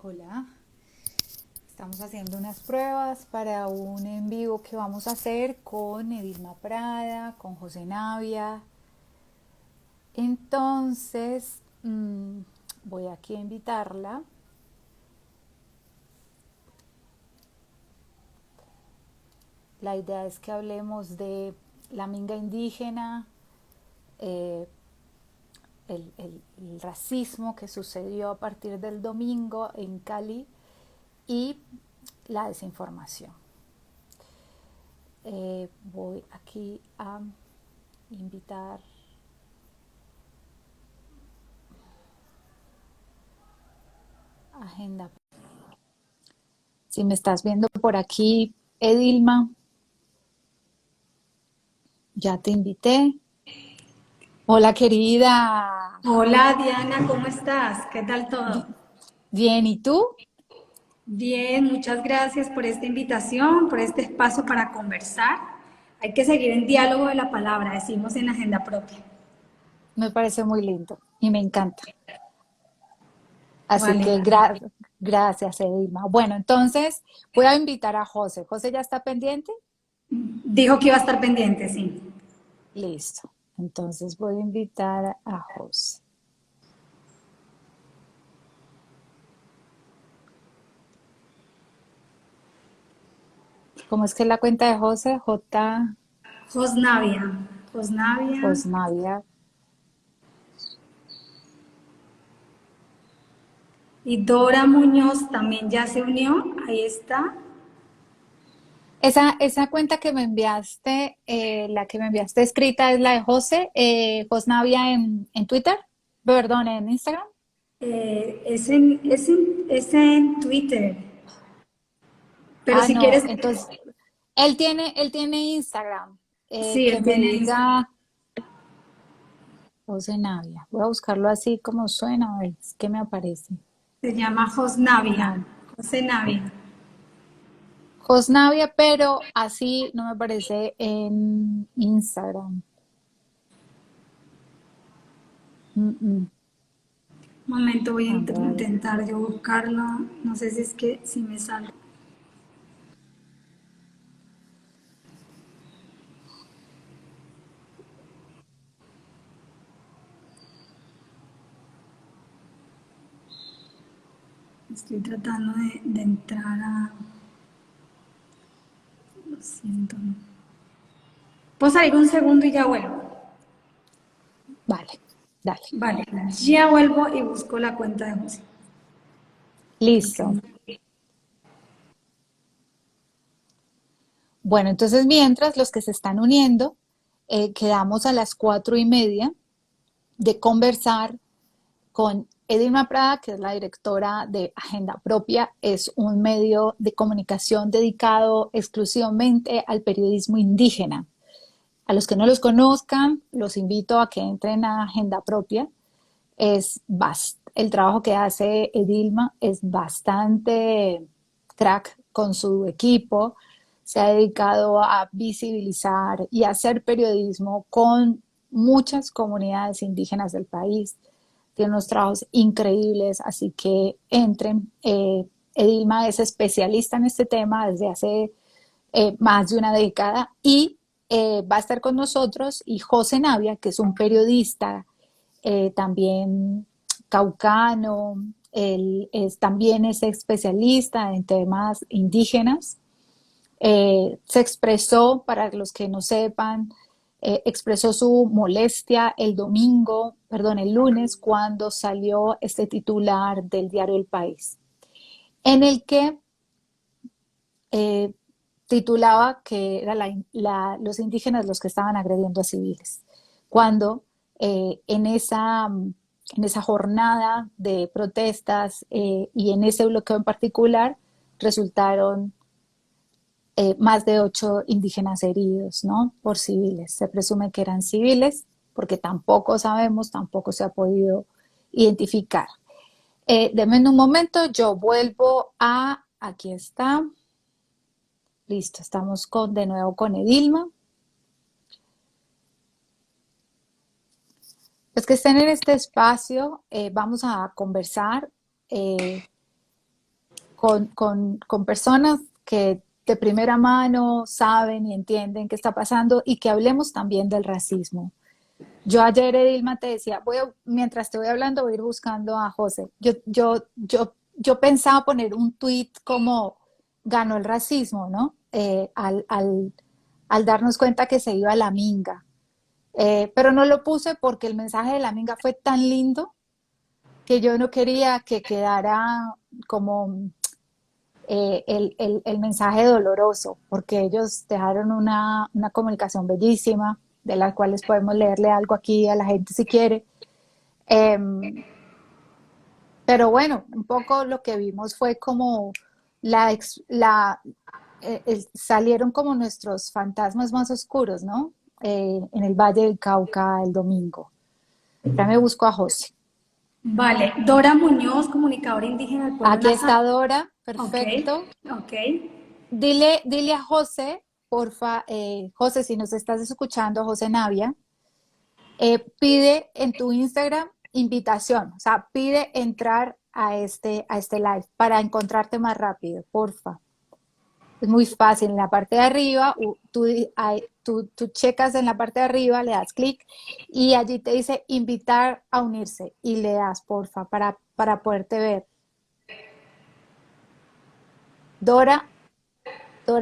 Hola, estamos haciendo unas pruebas para un en vivo que vamos a hacer con Edilma Prada, con José Navia. Entonces, voy aquí a invitarla. La idea es que hablemos de la minga indígena, eh, el racismo que sucedió a partir del domingo en Cali y la desinformación. Voy aquí a invitar. Agenda. Si me estás viendo por aquí, Edilma, ya te invité. Hola, querida. Hola Diana, ¿cómo estás? ¿Qué tal todo? Bien, ¿y tú? Bien, muchas gracias por esta invitación, por este espacio para conversar. Hay que seguir en diálogo de la palabra, decimos en Agenda Propia. Me parece muy lindo y me encanta. Así Vale, que vale. gracias, Edilma. Bueno, entonces voy a invitar a José. ¿José ya está pendiente? Dijo que iba a estar pendiente, sí. Listo. Entonces voy a invitar a José. ¿Cómo es que es la cuenta de José? J. Josnavia, Josnavia. Josnavia. Y Dora Muñoz también ya se unió, ahí está. Esa cuenta que me enviaste, la que me enviaste escrita es la de José, Josnavia en Twitter, perdón, en Instagram. Es en Twitter, pero Ah, si no, quieres, entonces, él tiene Instagram, sí, que él me tiene Instagram. diga José Navia. Voy a buscarlo así como suena, a ver qué me aparece. Se llama Josnavia, No, José Navia. Josnavia, pero así no me aparece en Instagram. Mm, mm. Un momento, voy a A ver. intentar yo buscarla. No sé si es que si me sale. Estoy tratando de entrar a... Lo siento. ¿No? Puedo salir un segundo y ya vuelvo. Vale, dale. Vale, ya vuelvo y busco la cuenta de José. Listo. Porque Bueno, entonces mientras los que se están uniendo, quedamos a las 4:30 de conversar con Edilma Prada, que es la directora de Agenda Propia. Es un medio de comunicación dedicado exclusivamente al periodismo indígena. A los que no los conozcan, los invito a que entren a Agenda Propia. El trabajo que hace Edilma es bastante crack con su equipo. Se ha dedicado a visibilizar y a hacer periodismo con muchas comunidades indígenas del país. Tiene unos trabajos increíbles, así que entren. Edilma es especialista en este tema desde hace más de una década y va a estar con nosotros y José Navia, que es un periodista también caucano, también es especialista en temas indígenas. Se expresó, para los que no sepan, expresó su molestia el domingo, perdón, el lunes, cuando salió este titular del diario El País, en el que eh, titulaba que eran los indígenas los que estaban agrediendo a civiles, cuando en esa jornada de protestas y en ese bloqueo en particular resultaron más de 8 indígenas heridos, ¿no? Por civiles. Se presume que eran civiles porque tampoco sabemos, tampoco se ha podido identificar. Deme un momento, yo vuelvo aquí está. Listo, estamos de nuevo con Edilma. Los que estén en este espacio, vamos a conversar. con personas que de primera mano saben y entienden qué está pasando y que hablemos también del racismo. Yo ayer, Edilma, te decía, mientras te voy hablando, voy a ir buscando a José. Yo pensaba poner un tweet como ganó el racismo, ¿no? Al darnos cuenta que se iba la minga. Pero no lo puse porque el mensaje de la minga fue tan lindo que yo no quería que quedara como el mensaje doloroso, porque ellos dejaron una comunicación bellísima, de la cual podemos leerle algo aquí a la gente si quiere. Pero bueno, un poco lo que vimos fue como salieron como nuestros fantasmas más oscuros, ¿no? En el Valle del Cauca el domingo. Ya me busco a José. Vale, Dora Muñoz, comunicadora indígena del pueblo Aquí está Nasa. Dora, Ok, perfecto. ok. Dile a José, porfa, José, si nos estás escuchando, José Navia, pide en tu Instagram invitación, o sea, pide entrar a este live para encontrarte más rápido, porfa. Es muy fácil, en la parte de arriba, tú checas en la parte de arriba, le das clic y allí te dice invitar a unirse y le das, porfa, para poderte ver. Dora,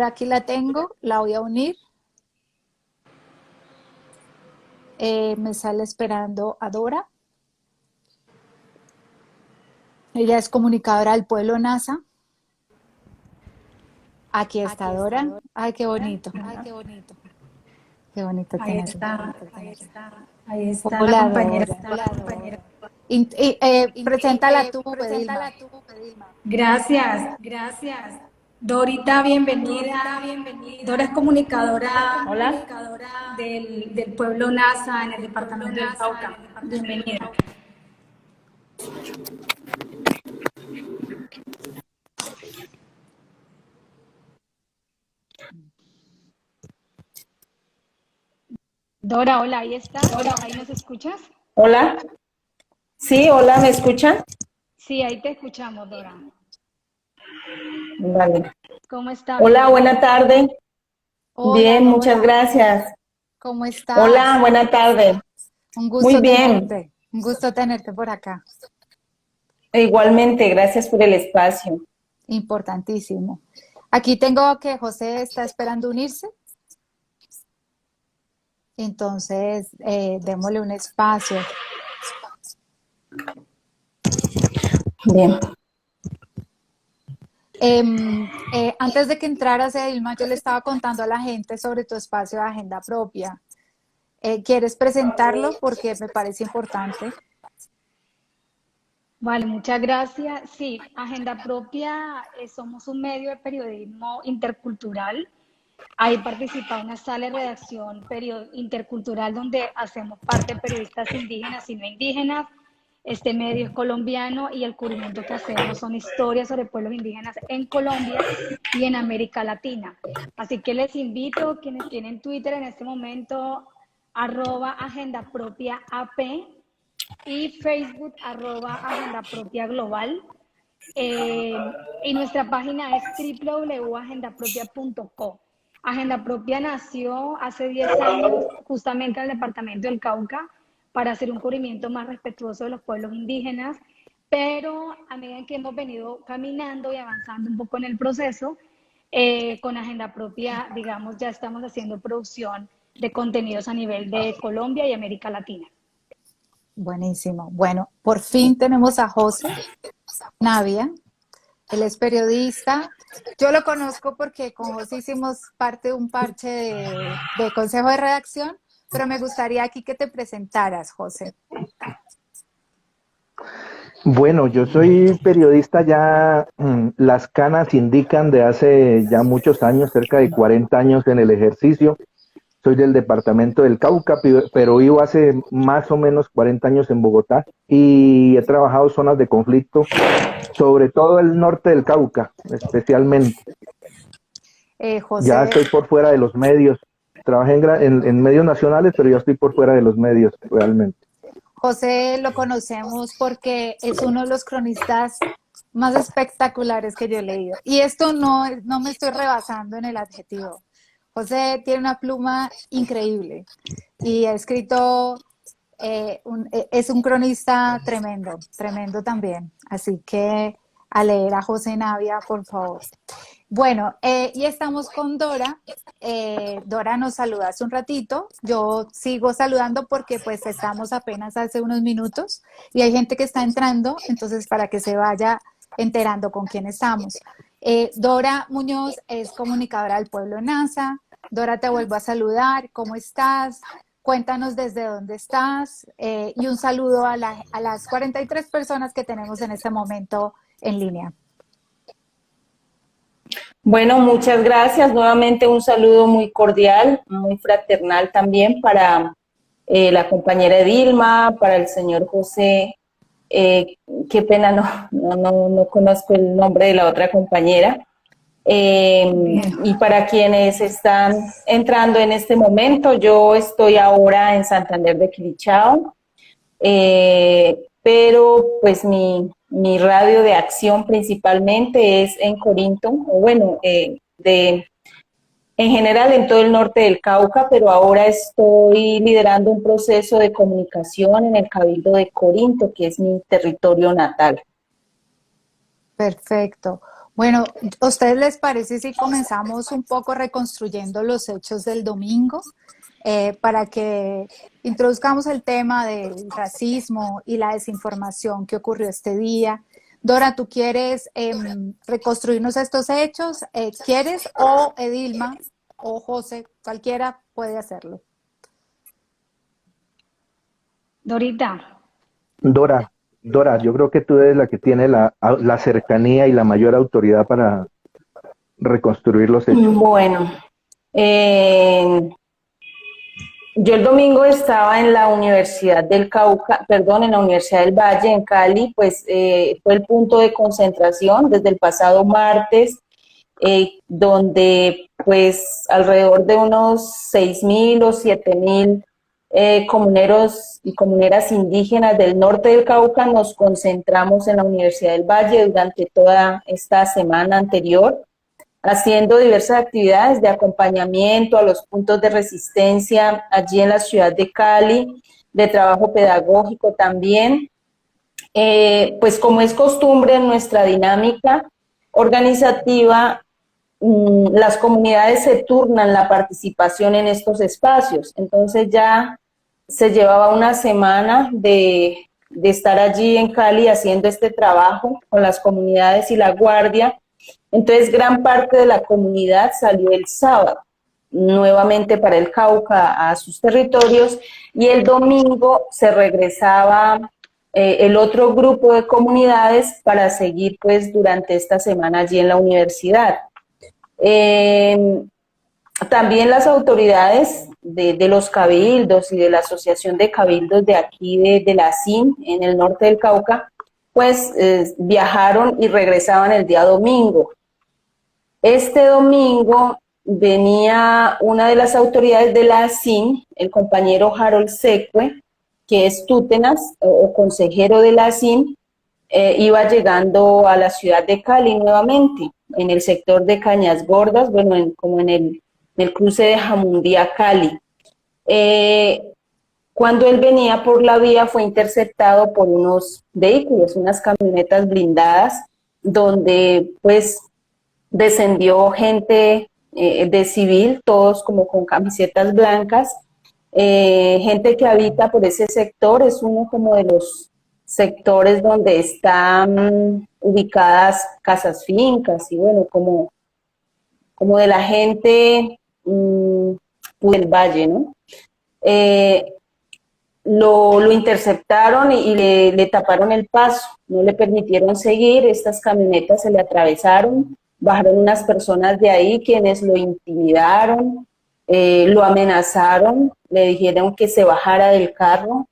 aquí la tengo, la voy a unir. Me sale esperando a Dora. Ella es comunicadora del pueblo Nasa. Aquí está Dora. Ay, qué bonito. Qué bonito Ahí tenerla. está, ahí está, ahí está la Hola, compañera. Dora. Preséntala tú, Edilma. Gracias, gracias. Dorita, bienvenida. Dora es comunicadora Hola, del pueblo Nasa en el departamento del Cauca. Bienvenida. Dora, hola, ahí estás. ¿Ahí nos escuchas? hola. Sí, hola, ¿me escuchan? Sí, ahí te escuchamos, Dora. Vale. ¿Cómo está? Hola, buena Bienvenida. tarde. Hola, Bien, muchas Dora. gracias. ¿Cómo Hola, estás? buena tarde. Un Muy gusto bien. tenerte. Un gusto tenerte por acá. Igualmente, gracias por el espacio. Importantísimo. Aquí tengo que José está esperando unirse. Entonces, démosle un espacio. Bien. Antes de que entraras, Edilma, yo le estaba contando a la gente sobre tu espacio de agenda propia. ¿Quieres presentarlo? Porque me parece importante. Vale, muchas gracias. Sí, Agenda Propia, somos un medio de periodismo intercultural. Ahí participa una sala de redacción intercultural donde hacemos parte periodistas indígenas y no indígenas. Este medio es colombiano y el cubrimiento que hacemos son historias sobre pueblos indígenas en Colombia y en América Latina. Así que les invito, quienes tienen Twitter en este momento, @agendapropiaap y Facebook @Agenda Propia Global. Y nuestra página es www.agendapropia.co. Agenda Propia nació hace 10 años justamente en el departamento del Cauca para hacer un cubrimiento más respetuoso de los pueblos indígenas, pero a medida que hemos venido caminando y avanzando un poco en el proceso, con Agenda Propia, digamos, ya estamos haciendo producción de contenidos a nivel de Colombia y América Latina. Buenísimo. Bueno, por fin tenemos a José Navia. Él es periodista. Yo lo conozco porque con José hicimos parte de un parche de consejo de redacción, pero me gustaría aquí que te presentaras, José. Bueno, yo soy periodista ya, las canas indican de hace ya muchos años, cerca de 40 años en el ejercicio. Soy del departamento del Cauca, pero vivo hace más o menos 40 años en Bogotá y he trabajado zonas de conflicto, sobre todo el norte del Cauca, especialmente. Ya José, estoy por fuera de los medios. Trabajé en medios nacionales, pero ya estoy por fuera de los medios realmente. José lo conocemos porque es uno de los cronistas más espectaculares que yo he leído. Y esto no me estoy rebasando en el adjetivo. José tiene una pluma increíble y ha escrito, es un cronista tremendo, tremendo también. Así que a leer a José Navia, por favor. Bueno, y estamos con Dora. Dora nos saluda hace un ratito. Yo sigo saludando porque pues estamos apenas hace unos minutos y hay gente que está entrando, entonces para que se vaya enterando con quién estamos. Dora Muñoz es comunicadora del Pueblo NASA. Dora, te vuelvo a saludar. ¿Cómo estás? Cuéntanos desde dónde estás y un saludo a las 43 personas que tenemos en este momento en línea. Bueno, muchas gracias. Nuevamente un saludo muy cordial, muy fraternal también para la compañera Edilma, para el señor José. Qué pena, no conozco el nombre de la otra compañera. Y para quienes están entrando en este momento, yo estoy ahora en Santander de Quilichao, pero pues mi radio de acción principalmente es en Corinto, o bueno, en general en todo el norte del Cauca, pero ahora estoy liderando un proceso de comunicación en el Cabildo de Corinto, que es mi territorio natal. Perfecto. Bueno, ¿a ustedes les parece si comenzamos un poco reconstruyendo los hechos del domingo para que introduzcamos el tema del racismo y la desinformación que ocurrió este día? Dora, ¿tú quieres reconstruirnos estos hechos? ¿Quieres? O Edilma o José, cualquiera puede hacerlo. Dorita. Dora, yo creo que tú eres la que tiene la cercanía y la mayor autoridad para reconstruir los hechos. Bueno, yo el domingo estaba en la Universidad del Cauca, perdón, en la Universidad del Valle, en Cali, pues fue el punto de concentración desde el pasado martes, donde pues alrededor de unos 6.000 o 7.000 comuneros y comuneras indígenas del norte del Cauca nos concentramos en la Universidad del Valle durante toda esta semana anterior, haciendo diversas actividades de acompañamiento a los puntos de resistencia allí en la ciudad de Cali, de trabajo pedagógico también. Pues como es costumbre en nuestra dinámica organizativa, las comunidades se turnan la participación en estos espacios. Entonces ya se llevaba una semana de estar allí en Cali haciendo este trabajo con las comunidades y la guardia. Entonces gran parte de la comunidad salió el sábado nuevamente para el Cauca a sus territorios y el domingo se regresaba el otro grupo de comunidades para seguir pues durante esta semana allí en la universidad. También las autoridades de los cabildos y de la Asociación de Cabildos de aquí de la ASIN en el norte del Cauca, pues viajaron y regresaban el día domingo. Este domingo venía una de las autoridades de la ASIN, el compañero Harold Secue, que es tútenas o consejero de la ASIN, iba llegando a la ciudad de Cali nuevamente, en el sector de Cañas Gordas, bueno, como en el cruce de Jamundí-Cali. Cuando él venía por la vía fue interceptado por unos vehículos, unas camionetas blindadas, donde pues descendió gente de civil, todos como con camisetas blancas, gente que habita por ese sector, es uno como de los sectores donde están ubicadas casas fincas y bueno, como de la gente del valle, ¿no? Lo interceptaron y le taparon el paso, no le permitieron seguir, estas camionetas se le atravesaron, bajaron unas personas de ahí quienes lo intimidaron, lo amenazaron, le dijeron que se bajara del carro,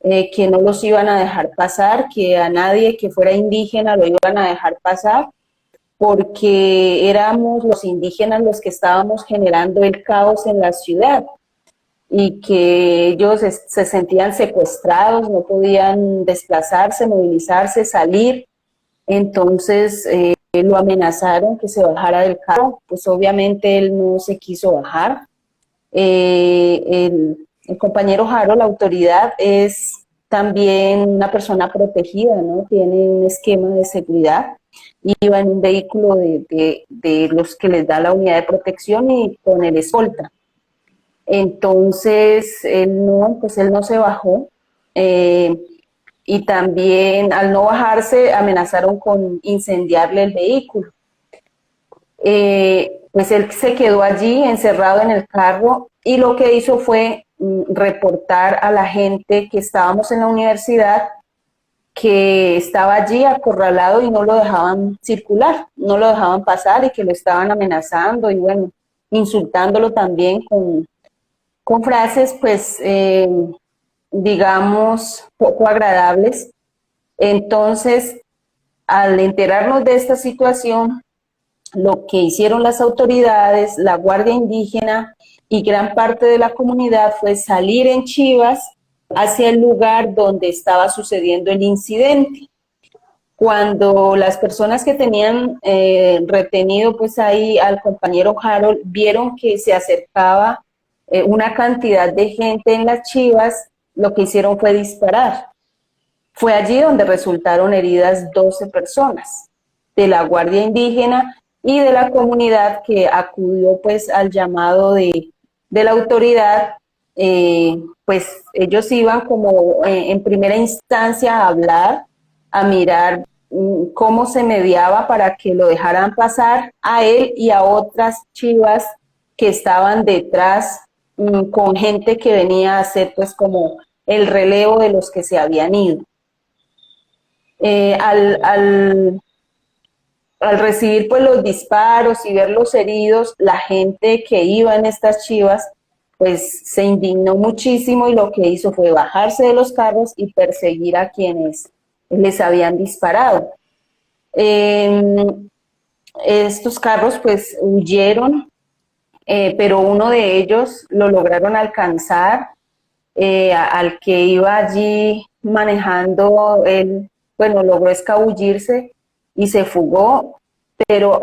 que no los iban a dejar pasar, que a nadie que fuera indígena lo iban a dejar pasar, porque éramos los indígenas los que estábamos generando el caos en la ciudad y que ellos se sentían secuestrados, no podían desplazarse, movilizarse, salir. Entonces lo amenazaron que se bajara del carro, pues obviamente él no se quiso bajar. El compañero Jaro, la autoridad, es también una persona protegida, ¿no? Tiene un esquema de seguridad, iba en un vehículo de los que les da la unidad de protección y con el escolta. Entonces, él no se bajó. Y también al no bajarse amenazaron con incendiarle el vehículo. Pues él se quedó allí encerrado en el carro y lo que hizo fue reportar a la gente que estábamos en la universidad que estaba allí acorralado y no lo dejaban circular, no lo dejaban pasar y que lo estaban amenazando y bueno, insultándolo también con frases pues digamos poco agradables. Entonces, al enterarnos de esta situación, lo que hicieron las autoridades, la Guardia Indígena y gran parte de la comunidad fue salir en chivas hacia el lugar donde estaba sucediendo el incidente. Cuando las personas que tenían retenido pues ahí al compañero Harold vieron que se acercaba una cantidad de gente en las chivas, lo que hicieron fue disparar. Fue allí donde resultaron heridas 12 personas de la Guardia Indígena y de la comunidad que acudió pues al llamado de la autoridad. Pues ellos iban como en primera instancia a hablar, a mirar cómo se mediaba para que lo dejaran pasar a él y a otras chivas que estaban detrás con gente que venía a hacer pues como el relevo de los que se habían ido. Al recibir pues los disparos y ver los heridos, la gente que iba en estas chivas pues se indignó muchísimo y lo que hizo fue bajarse de los carros y perseguir a quienes les habían disparado. Estos carros pues huyeron, pero uno de ellos lo lograron alcanzar, al que iba allí manejando, él, bueno, logró escabullirse y se fugó, pero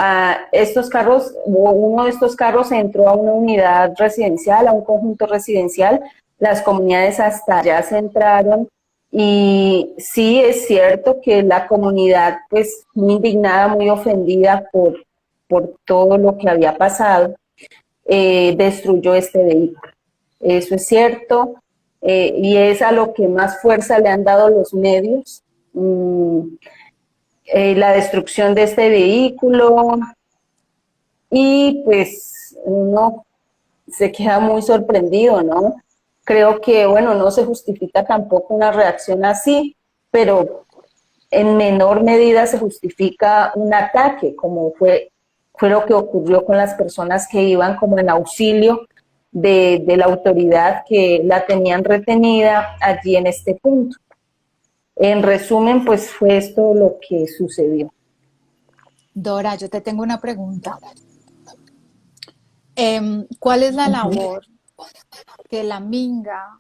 estos carros, uno de estos carros entró a una unidad residencial, a un conjunto residencial, las comunidades hasta allá se entraron y sí es cierto que la comunidad pues muy indignada, muy ofendida por todo lo que había pasado, destruyó este vehículo. Eso es cierto, y es a lo que más fuerza le han dado los medios. La destrucción de este vehículo y pues uno se queda muy sorprendido, ¿no? Creo que, bueno, no se justifica tampoco una reacción así, pero en menor medida se justifica un ataque, como fue lo que ocurrió con las personas que iban como en auxilio de la autoridad que la tenían retenida allí en este punto. En resumen, pues fue esto lo que sucedió. Dora, yo te tengo una pregunta. ¿Cuál es la labor que la Minga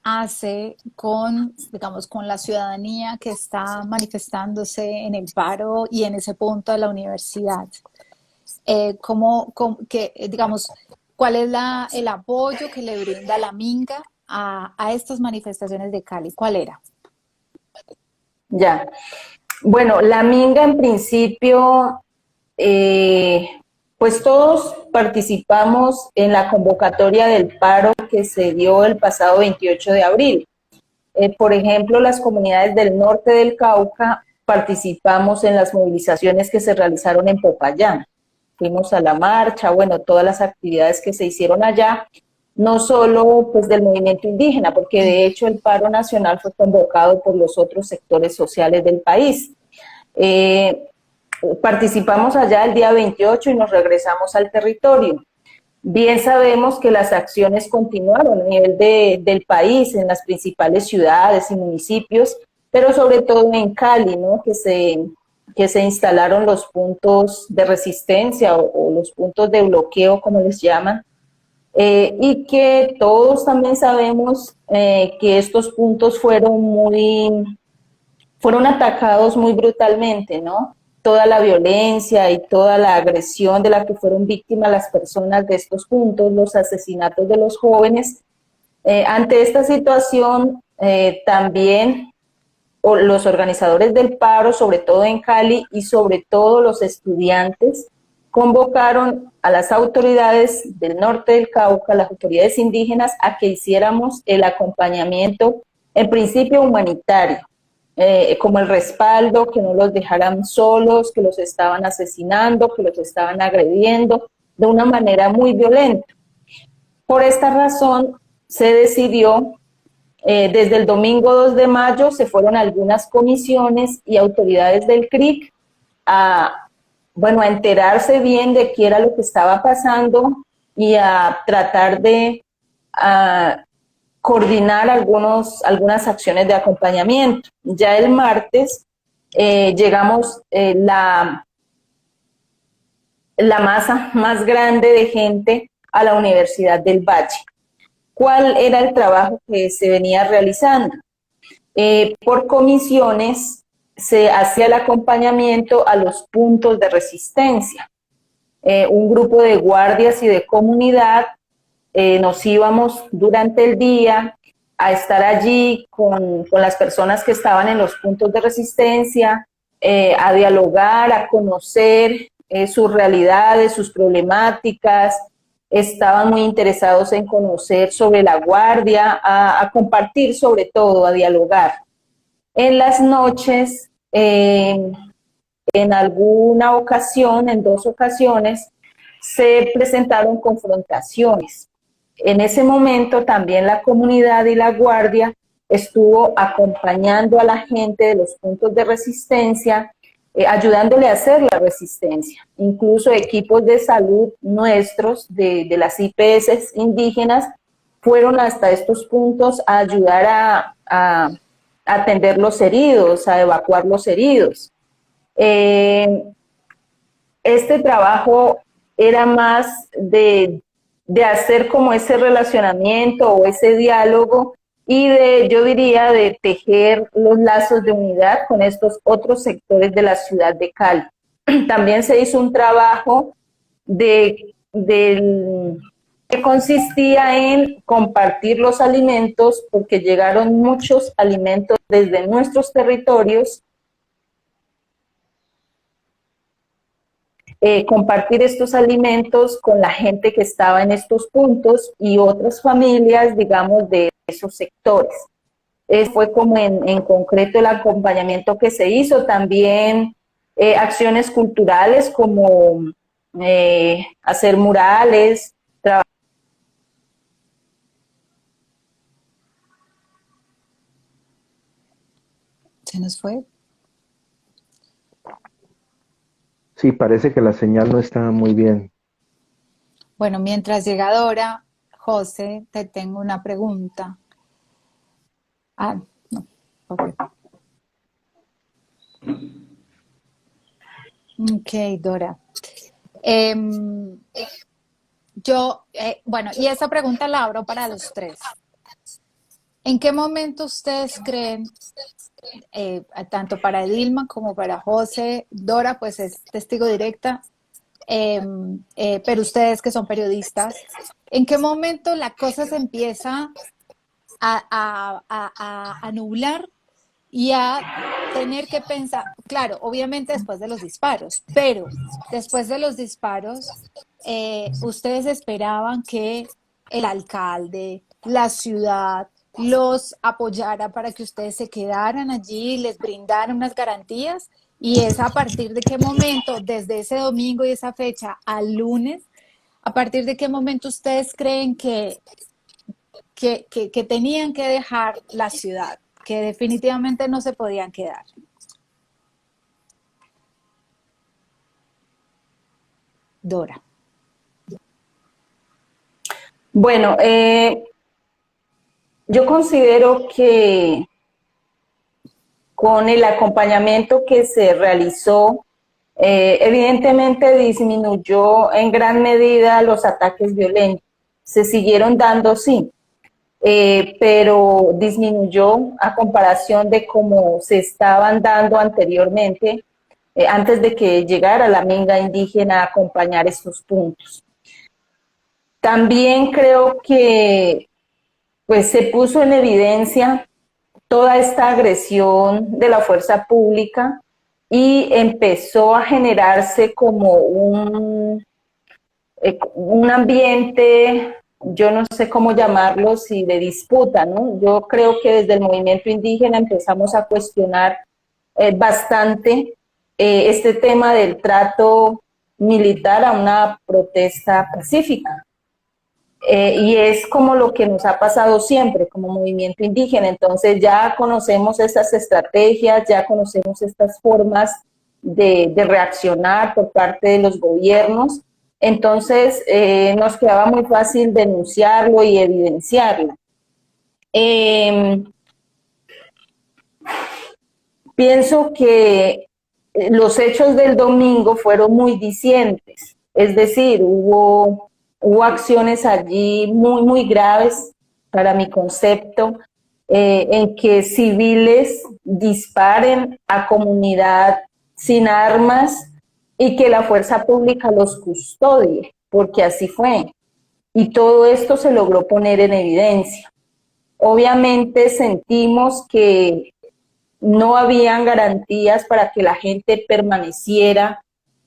hace con, digamos, con la ciudadanía que está manifestándose en el paro y en ese punto de la universidad? Digamos, ¿cuál es el apoyo que le brinda la Minga a estas manifestaciones de Cali? ¿Cuál era? Ya, bueno, la Minga en principio, pues todos participamos en la convocatoria del paro que se dio el pasado 28 de abril. Por ejemplo, las comunidades del norte del Cauca participamos en las movilizaciones que se realizaron en Popayán. Fuimos a la marcha, bueno, todas las actividades que se hicieron allá, no solo pues del movimiento indígena, porque de hecho el paro nacional fue convocado por los otros sectores sociales del país. Participamos allá el día 28 y nos regresamos al territorio. Bien sabemos que las acciones continuaron a nivel del país, en las principales ciudades y municipios, pero sobre todo en Cali, ¿no? que se instalaron los puntos de resistencia o los puntos de bloqueo, como les llaman, y que todos también sabemos que estos puntos fueron muy fueron atacados muy brutalmente, ¿no? Toda la violencia y toda la agresión de la que fueron víctimas las personas de estos puntos, los asesinatos de los jóvenes. Ante esta situación, también los organizadores del paro, sobre todo en Cali y sobre todo los estudiantes, convocaron a las autoridades del norte del Cauca, las autoridades indígenas, a que hiciéramos el acompañamiento, en principio humanitario, como el respaldo, que no los dejaran solos, que los estaban asesinando, que los estaban agrediendo de una manera muy violenta. Por esta razón se decidió, desde el domingo 2 de mayo se fueron algunas comisiones y autoridades del CRIC a enterarse bien de qué era lo que estaba pasando y a tratar de coordinar algunas acciones de acompañamiento. Ya el martes llegamos la masa más grande de gente a la Universidad del Valle. ¿Cuál era el trabajo que se venía realizando? Por comisiones se hacía el acompañamiento a los puntos de resistencia. Un grupo de guardias y de comunidad nos íbamos durante el día a estar allí con las personas que estaban en los puntos de resistencia, a dialogar, a conocer sus realidades, sus problemáticas. Estaban muy interesados en conocer sobre la guardia, a compartir sobre todo, a dialogar. En las noches, en alguna ocasión, en 2 ocasiones, se presentaron confrontaciones. En ese momento también la comunidad y la guardia estuvo acompañando a la gente de los puntos de resistencia, ayudándole a hacer la resistencia. Incluso equipos de salud nuestros, de las IPS indígenas, fueron hasta estos puntos a ayudar a atender los heridos, a evacuar los heridos. Este trabajo era más de hacer como ese relacionamiento o ese diálogo y yo diría, de tejer los lazos de unidad con estos otros sectores de la ciudad de Cali. También se hizo un trabajo que consistía en compartir los alimentos, porque llegaron muchos alimentos desde nuestros territorios. Compartir estos alimentos con la gente que estaba en estos puntos y otras familias, digamos, de esos sectores. Fue como en concreto el acompañamiento que se hizo. También acciones culturales como hacer murales, ¿Se nos fue? Sí, parece que la señal no está muy bien. Bueno, mientras llega Dora, José, te tengo una pregunta. Ah, no, ok. Ok, Dora. Y esa pregunta la abro para los tres. ¿En qué momento ustedes creen, tanto para Dilma como para José, Dora pues es testigo directa, pero ustedes que son periodistas, ¿en qué momento la cosa se empieza a nublar y a tener que pensar? Claro, obviamente después de los disparos, pero después de los disparos, ustedes esperaban que el alcalde, la ciudad, los apoyara para que ustedes se quedaran allí y les brindaran unas garantías, y es a partir de qué momento, desde ese domingo y esa fecha al lunes, a partir de qué momento ustedes creen que tenían que dejar la ciudad, que definitivamente no se podían quedar. Dora. Bueno, yo considero que con el acompañamiento que se realizó, evidentemente disminuyó en gran medida los ataques violentos. Se siguieron dando, sí, pero disminuyó a comparación de cómo se estaban dando anteriormente, antes de que llegara la minga indígena a acompañar estos puntos. También creo que pues, se puso en evidencia toda esta agresión de la fuerza pública y empezó a generarse como un ambiente, yo no sé cómo llamarlo, si de disputa, ¿no? Yo creo que desde el movimiento indígena empezamos a cuestionar bastante este tema del trato militar a una protesta pacífica. Y es como lo que nos ha pasado siempre como movimiento indígena. Entonces ya conocemos estas estrategias, ya conocemos estas formas de reaccionar por parte de los gobiernos. Entonces nos quedaba muy fácil denunciarlo y evidenciarlo. Pienso que los hechos del domingo fueron muy discientes, es decir, hubo acciones allí muy graves para mi concepto, en que civiles disparen a comunidad sin armas y que la fuerza pública los custodie, porque así fue. Y todo esto se logró poner en evidencia. Obviamente sentimos que no habían garantías para que la gente permaneciera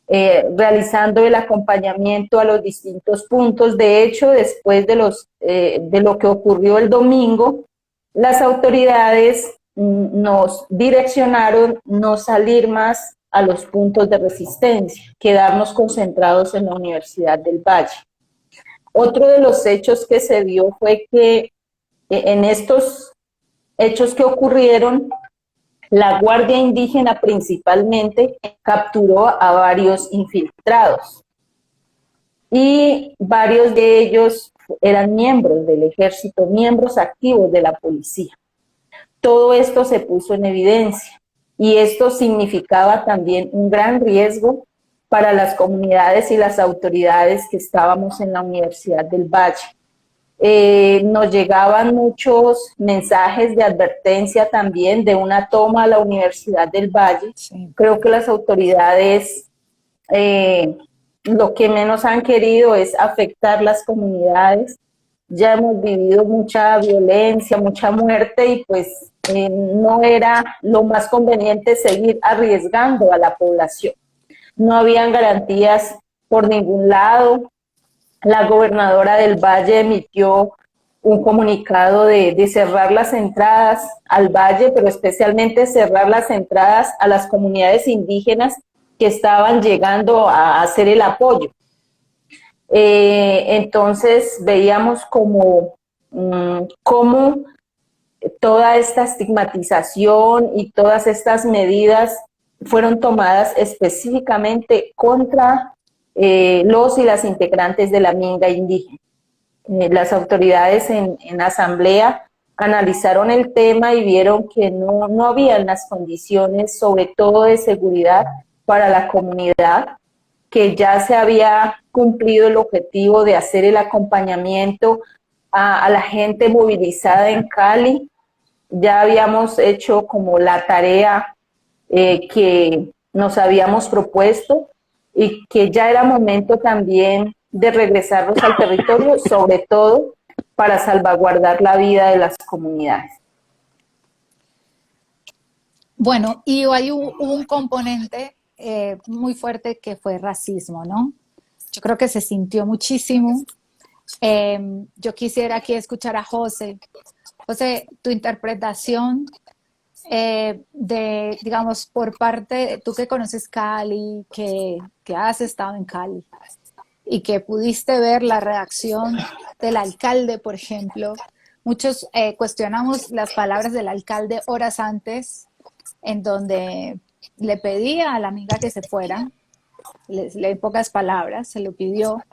realizando el acompañamiento a los distintos puntos. De hecho, después de lo que ocurrió el domingo, las autoridades nos direccionaron no salir más a los puntos de resistencia, quedarnos concentrados en la Universidad del Valle. Otro de los hechos que se vio fue que en estos hechos que ocurrieron, la Guardia Indígena principalmente capturó a varios infiltrados y varios de ellos eran miembros del ejército, miembros activos de la policía. Todo esto se puso en evidencia y esto significaba también un gran riesgo para las comunidades y las autoridades que estábamos en la Universidad del Valle. Nos llegaban muchos mensajes de advertencia también de una toma a la Universidad del Valle. Sí. Creo que las autoridades lo que menos han querido es afectar las comunidades. Ya hemos vivido mucha violencia, mucha muerte y pues no era lo más conveniente seguir arriesgando a la población. No habían garantías por ningún lado. La gobernadora del Valle emitió un comunicado de cerrar las entradas al valle, pero especialmente cerrar las entradas a las comunidades indígenas que estaban llegando a hacer el apoyo. Entonces veíamos como toda esta estigmatización y todas estas medidas fueron tomadas específicamente contra los y las integrantes de la minga indígena. Las autoridades en asamblea analizaron el tema y vieron que no habían las condiciones, sobre todo de seguridad, para la comunidad, que ya se había cumplido el objetivo de hacer el acompañamiento a la gente movilizada en Cali. Ya habíamos hecho como la tarea que nos habíamos propuesto y que ya era momento también de regresarlos al territorio, sobre todo para salvaguardar la vida de las comunidades. Bueno, y hay un componente muy fuerte que fue racismo, ¿no? Yo creo que se sintió muchísimo. Yo quisiera aquí escuchar a José. José, tu interpretación digamos, por parte, tú que conoces Cali, que has estado en Cali y que pudiste ver la reacción del alcalde, por ejemplo. Muchos cuestionamos las palabras del alcalde horas antes, en donde le pedía a la amiga que se fuera, en pocas palabras, se lo pidió.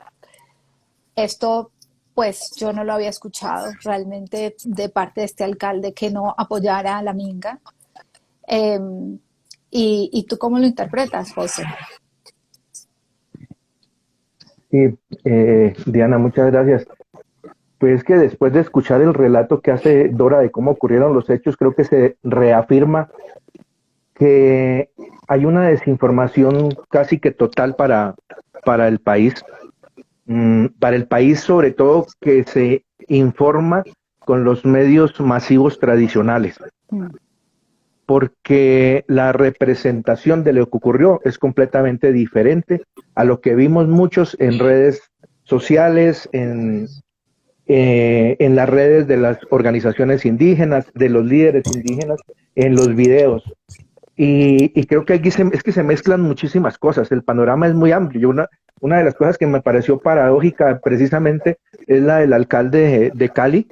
Esto, pues, yo no lo había escuchado realmente de parte de este alcalde que no apoyara a la minga. ¿Y tú cómo lo interpretas, José? Sí, Diana, muchas gracias. Pues que después de escuchar el relato que hace Dora de cómo ocurrieron los hechos, creo que se reafirma que hay una desinformación casi que total para el país. Para el país, sobre todo, que se informa con los medios masivos tradicionales, porque la representación de lo que ocurrió es completamente diferente a lo que vimos muchos en redes sociales, en las redes de las organizaciones indígenas, de los líderes indígenas, en los videos. Y creo que aquí es que se mezclan muchísimas cosas, el panorama es muy amplio. Una de las cosas que me pareció paradójica precisamente es la del alcalde de Cali.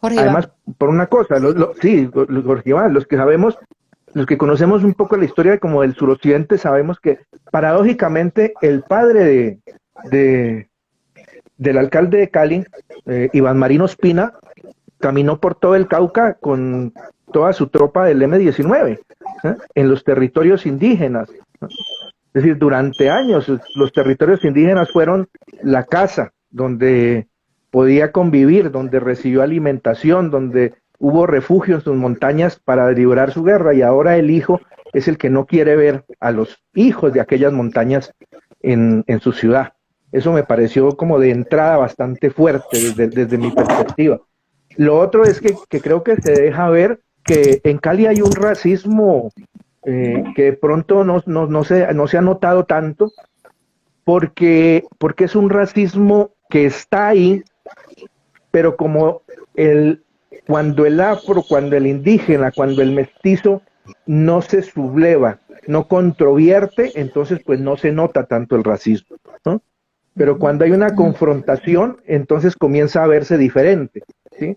Además, por una cosa, sí, Jorge Iván, los que sabemos, los que conocemos un poco la historia como del suroccidente, sabemos que paradójicamente el padre del alcalde de Cali, Iván Marino Ospina, caminó por todo el Cauca con toda su tropa del M-19, en los territorios indígenas. Es decir, durante años los territorios indígenas fueron la casa donde podía convivir, donde recibió alimentación, donde hubo refugio en sus montañas para librar su guerra, y ahora el hijo es el que no quiere ver a los hijos de aquellas montañas en su ciudad. Eso me pareció como de entrada bastante fuerte desde mi perspectiva. Lo otro es que creo que se deja ver que en Cali hay un racismo que de pronto no se ha notado tanto, porque es un racismo que está ahí, pero como cuando el afro, cuando el indígena, cuando el mestizo no se subleva, no controvierte, entonces pues no se nota tanto el racismo, ¿no? Pero cuando hay una confrontación, entonces comienza a verse diferente, ¿sí?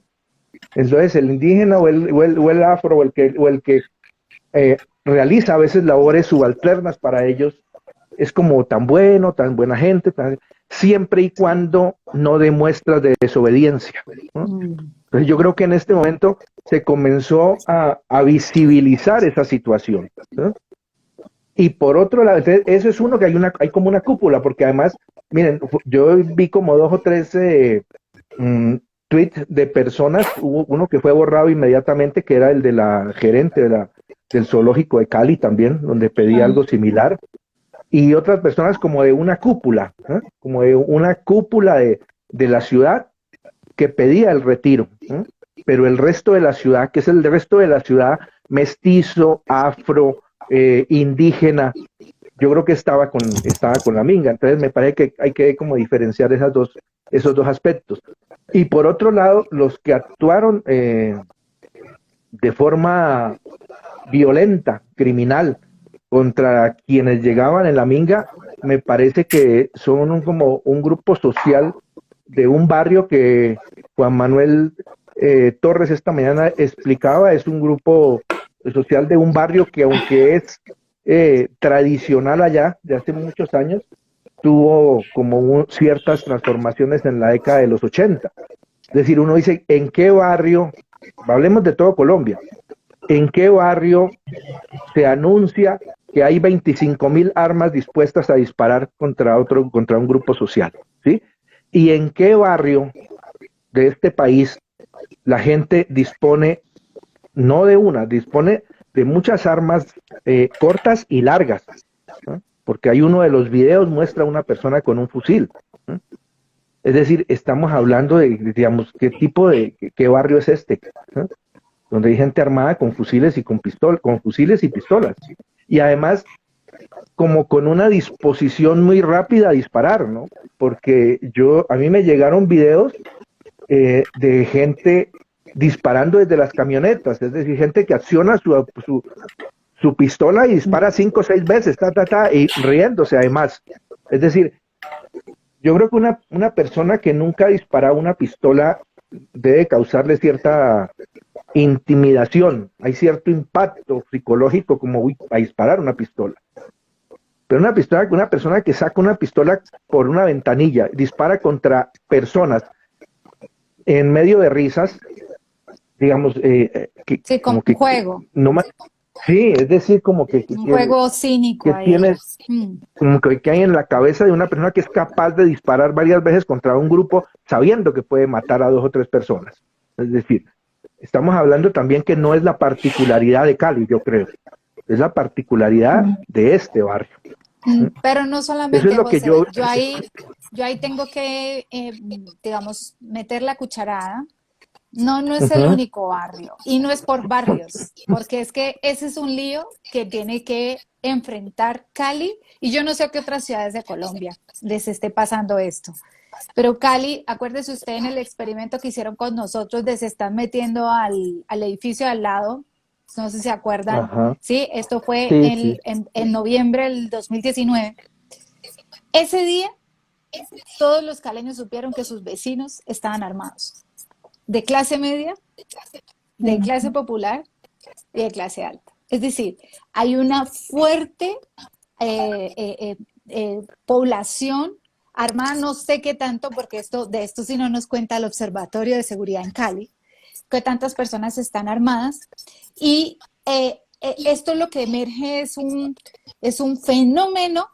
Entonces el indígena o el afro o el que realiza a veces labores subalternas para ellos es como tan bueno, tan buena gente, siempre y cuando no demuestra de desobediencia, ¿no? Entonces yo creo que en este momento se comenzó a visibilizar esa situación, ¿no? Y por otro lado, eso es uno que hay como una cúpula, porque además, miren, yo vi como 2 o 3 tweets de personas, hubo uno que fue borrado inmediatamente, que era el de la gerente del zoológico de Cali también, donde pedía algo similar, y otras personas como de una cúpula, ¿eh? Como de una cúpula de la ciudad que pedía el retiro, ¿eh? Pero el resto de la ciudad, que es el resto de la ciudad mestizo, afro, indígena, yo creo que estaba con la minga. Entonces me parece que hay que como diferenciar esos dos aspectos. Y por otro lado, los que actuaron de forma violenta, criminal, contra quienes llegaban en la minga, me parece que son como un grupo social de un barrio que Juan Manuel Torres esta mañana explicaba. Es un grupo social de un barrio que, aunque es tradicional allá de hace muchos años, tuvo como ciertas transformaciones en la década de los 80. Es decir, uno dice, ¿en qué barrio, hablemos de todo Colombia, en qué barrio se anuncia que hay 25.000 armas dispuestas a disparar contra un grupo social? ¿Sí? ¿Y en qué barrio de este país la gente dispone, no de una, dispone de muchas armas cortas y largas, ¿no? Porque hay uno de los videos muestra a una persona con un fusil, ¿no? Es decir, estamos hablando de, digamos, qué barrio es este, ¿no? Donde hay gente armada con fusiles y pistolas, y además como con una disposición muy rápida a disparar, ¿no? Porque a mí me llegaron videos de gente disparando desde las camionetas, es decir, gente que acciona su pistola y dispara 5 o 6 veces, y riéndose además. Es decir, yo creo que una persona que nunca ha disparado una pistola debe causarle cierta intimidación, hay cierto impacto psicológico como a disparar una pistola. Pero una persona que saca una pistola por una ventanilla, dispara contra personas en medio de risas, digamos, sí, como que juego. Sí, es decir, como Un juego cínico que ahí. tienes, como que hay en la cabeza de una persona que es capaz de disparar varias veces contra un grupo sabiendo que puede matar a 2 o 3 personas. Es decir, estamos hablando también que no es la particularidad de Cali, yo creo, es la particularidad de este barrio. Pero no Eso es solamente, lo que José, yo... yo ahí tengo que, digamos, meter la cucharada. No, no es el Ujú. único barrio y no es por barrios, porque es que ese es un lío que tiene que enfrentar Cali y yo no sé a qué otras ciudades de Colombia les esté pasando esto. Pero Cali, acuérdese usted en el experimento que hicieron con nosotros de se están metiendo al edificio de al lado, no sé si se acuerdan, Ajá, ¿sí? Esto fue sí, sí. en noviembre del 2019. Ese día todos los caleños supieron que sus vecinos estaban armados, de clase media, de clase popular y de clase alta. Es decir, hay una fuerte población armada, no sé qué tanto, porque de esto sí no nos cuenta el Observatorio de Seguridad en Cali, que tantas personas están armadas. Y esto lo que emerge es un fenómeno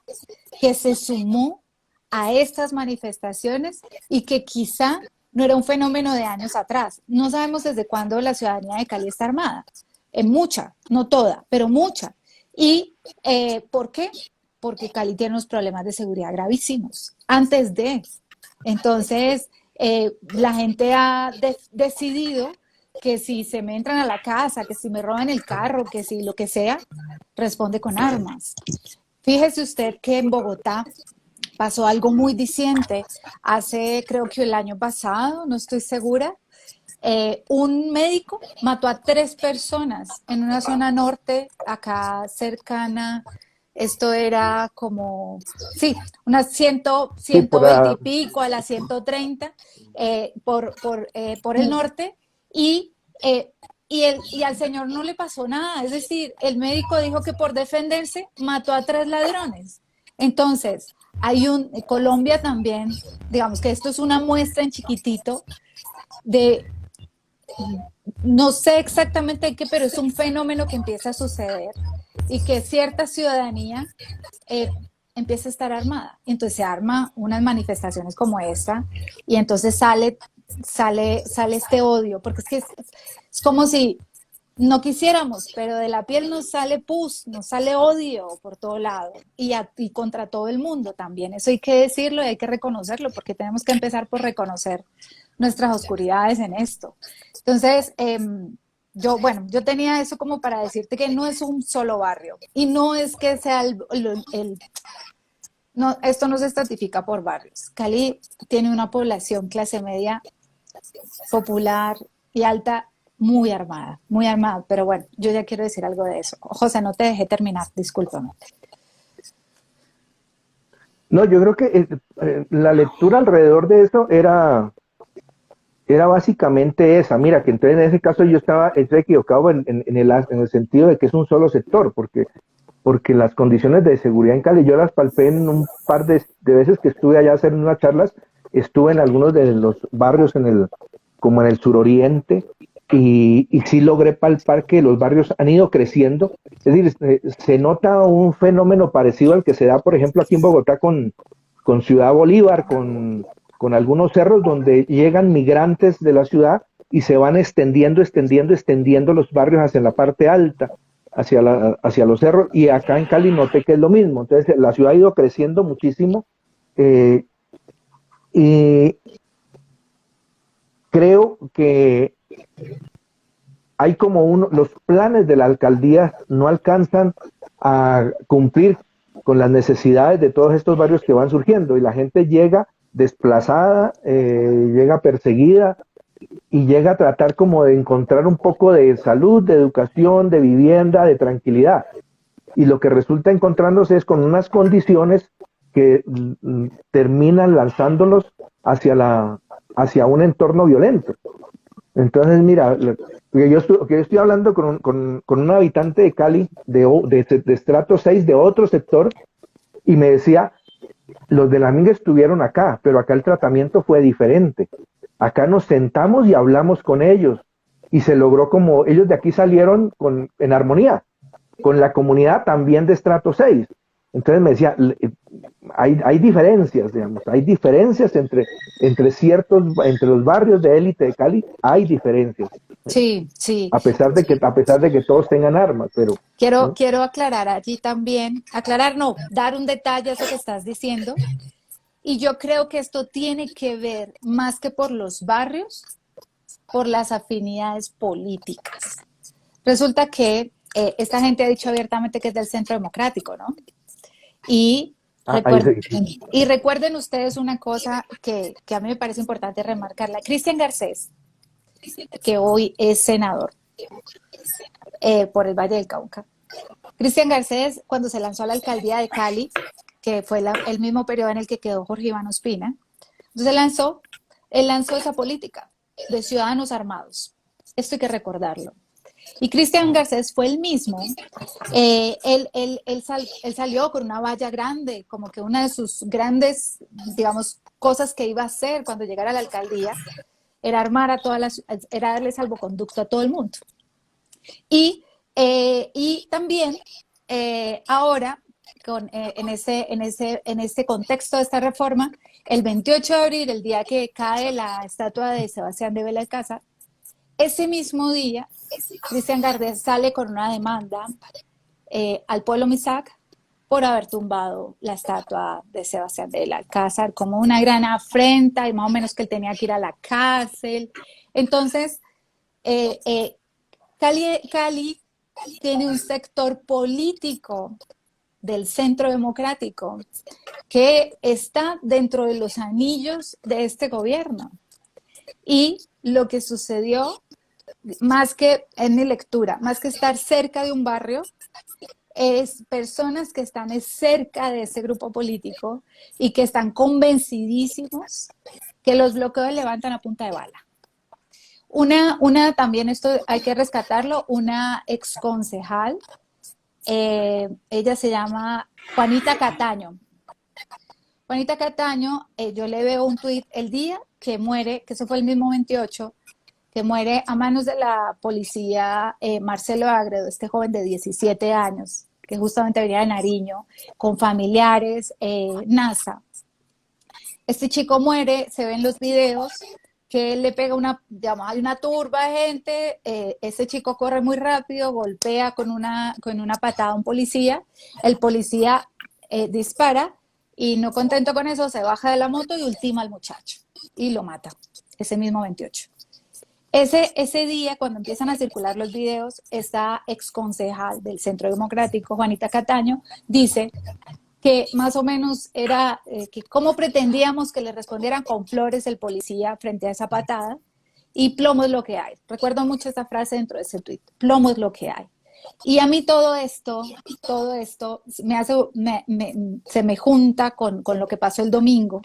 que se sumó a estas manifestaciones y que quizá no era un fenómeno de años atrás. No sabemos desde cuándo la ciudadanía de Cali está armada. Mucha, no toda, pero mucha. ¿Y por qué? Porque Cali tiene unos problemas de seguridad gravísimos. Antes de. Entonces, la gente ha decidido que si se me entran a la casa, que si me roban el carro, que si lo que sea, responde con armas. Fíjese usted que en Bogotá pasó algo muy diciente. Hace, creo que el año pasado, no estoy segura, un médico mató a 3 personas en una zona norte, acá cercana. Esto era como, sí, unas Sí, 120 y pico a las 130 por el norte y, y al señor no le pasó nada. Es decir, el médico dijo que por defenderse mató a 3 ladrones. Entonces, Colombia también, digamos que esto es una muestra en chiquitito de, no sé exactamente qué, pero es un fenómeno que empieza a suceder y que cierta ciudadanía eh, empieza a estar armada. Y entonces se arma unas manifestaciones como esta y entonces sale este odio, porque es como si no quisiéramos, pero de la piel nos sale pus, nos sale odio por todo lado y contra todo el mundo también. Eso hay que decirlo y hay que reconocerlo, porque tenemos que empezar por reconocer nuestras oscuridades en esto. Entonces, yo tenía eso como para decirte que no es un solo barrio y no es que sea no, esto no se estratifica por barrios. Cali tiene una población clase media, popular y alta muy armada, pero bueno, yo ya quiero decir algo de eso. José, no te dejé terminar, discúlpame. No, yo creo que la lectura alrededor de eso era básicamente esa. Mira, que entonces en ese caso estoy equivocado en el sentido de que es un solo sector, porque las condiciones de seguridad en Cali yo las palpé en un par de veces que estuve allá a hacer unas charlas, estuve en algunos de los barrios como en el suroriente, y sí logré palpar que los barrios han ido creciendo. Es decir, se nota un fenómeno parecido al que se da, por ejemplo, aquí en Bogotá con Ciudad Bolívar, con algunos cerros donde llegan migrantes de la ciudad y se van extendiendo los barrios hacia la parte alta, hacia los cerros, y acá en Cali noté que es lo mismo. Entonces la ciudad ha ido creciendo muchísimo, y creo que hay los planes de la alcaldía no alcanzan a cumplir con las necesidades de todos estos barrios que van surgiendo, y la gente llega desplazada, llega perseguida, y llega a tratar como de encontrar un poco de salud, de educación, de vivienda, de tranquilidad. Y lo que resulta encontrándose es con unas condiciones que terminan lanzándolos hacia un entorno violento. Entonces, mira, que yo estoy hablando con un habitante de Cali, de estrato 6, de otro sector, y me decía, los de la minga estuvieron acá, pero acá el tratamiento fue diferente. Acá nos sentamos y hablamos con ellos, y se logró como ellos de aquí salieron en armonía. con la comunidad también de estrato 6. Entonces me decía, hay diferencias, digamos, hay diferencias entre entre los barrios de élite de Cali, hay diferencias, Sí, sí. a pesar de que todos tengan armas, pero, ¿no? Quiero aclarar allí también, aclarar no, dar un detalle a eso que estás diciendo. Y yo creo que esto tiene que ver más que por los barrios, por las afinidades políticas. Resulta que esta gente ha dicho abiertamente que es del Centro Democrático, ¿no? Y Ahí recuerden, sí. y recuerden ustedes una cosa que a mí me parece importante remarcarla. Cristian Garcés, que hoy es senador por el Valle del Cauca. Cristian Garcés, cuando se lanzó a la alcaldía de Cali, que fue el mismo periodo en el que quedó Jorge Iván Ospina, entonces él lanzó esa política de ciudadanos armados. Esto hay que recordarlo. Y Cristian Garcés fue el mismo. Él salió con una valla grande, como que una de sus grandes, digamos, cosas que iba a hacer cuando llegara a la alcaldía era armar a era darle salvoconducto a todo el mundo. Y también ahora, en este contexto de esta reforma, el 28 de abril, el día que cae la estatua de Sebastián de Belalcázar, ese mismo día, Cristian Garcés sale con una demanda al pueblo Misak por haber tumbado la estatua de Sebastián de Belalcázar como una gran afrenta y más o menos que él tenía que ir a la cárcel. Entonces, Cali tiene un sector político del Centro Democrático que está dentro de los anillos de este gobierno. Y lo que sucedió, más que en mi lectura, más que estar cerca de un barrio, es personas que están cerca de ese grupo político y que están convencidísimos que los bloqueos levantan a punta de bala. También esto hay que rescatarlo, una exconcejal, ella se llama Juanita Cataño. Juanita Cataño, yo le veo un tuit el día que muere, que eso fue el mismo 28, que muere a manos de la policía Marcelo Agredo, este joven de 17 años, que justamente venía de Nariño, con familiares, NASA. Este chico muere, se ven los videos, que él le pega hay una turba de gente, ese chico corre muy rápido, golpea con una patada a un policía, el policía dispara y no contento con eso se baja de la moto y ultima al muchacho y lo mata, ese mismo 28. Ese día, cuando empiezan a circular los videos, esta exconcejal del Centro Democrático, Juanita Cataño, dice que más o menos era que cómo pretendíamos que le respondieran con flores el policía frente a esa patada, y plomo es lo que hay. Recuerdo mucho esta frase dentro de ese tuit, plomo es lo que hay. Y a mí todo esto se me junta con lo que pasó el domingo.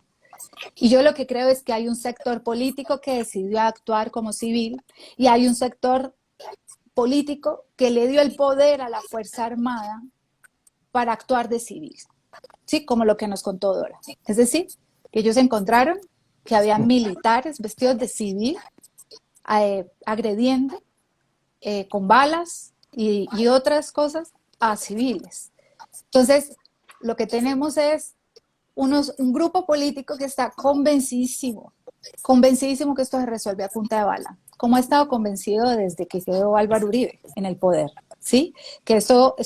Y yo lo que creo es que hay un sector político que decidió actuar como civil y hay un sector político que le dio el poder a la Fuerza Armada para actuar de civil. Sí, como lo que nos contó Dora. Es decir, que ellos encontraron que había militares vestidos de civil agrediendo con balas y otras cosas a civiles. Entonces, lo que tenemos es un grupo político que está convencidísimo que esto se resuelve a punta de bala, como ha estado convencido desde que quedó Álvaro Uribe en el poder, ¿sí? Que esto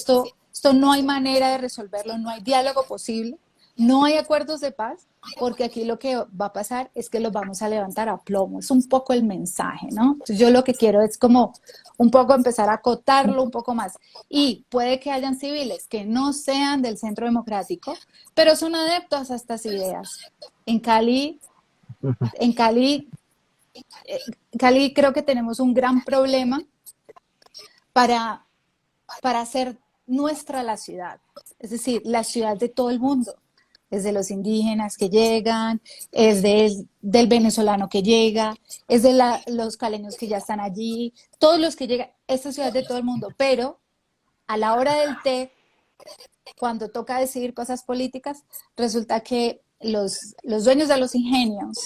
no hay manera de resolverlo, no hay diálogo posible, no hay acuerdos de paz, porque aquí lo que va a pasar es que los vamos a levantar a plomo. Es un poco el mensaje, ¿no? Entonces yo lo que quiero es como un poco empezar a acotarlo un poco más. Y puede que hayan civiles que no sean del Centro Democrático, pero son adeptos a estas ideas. En Cali creo que tenemos un gran problema para hacer nuestra la ciudad, es decir, la ciudad de todo el mundo. Es de los indígenas que llegan, es del venezolano que llega, es de los caleños que ya están allí, todos los que llegan, esta ciudad de todo el mundo, pero a la hora del té, cuando toca decidir cosas políticas, resulta que los dueños de los ingenios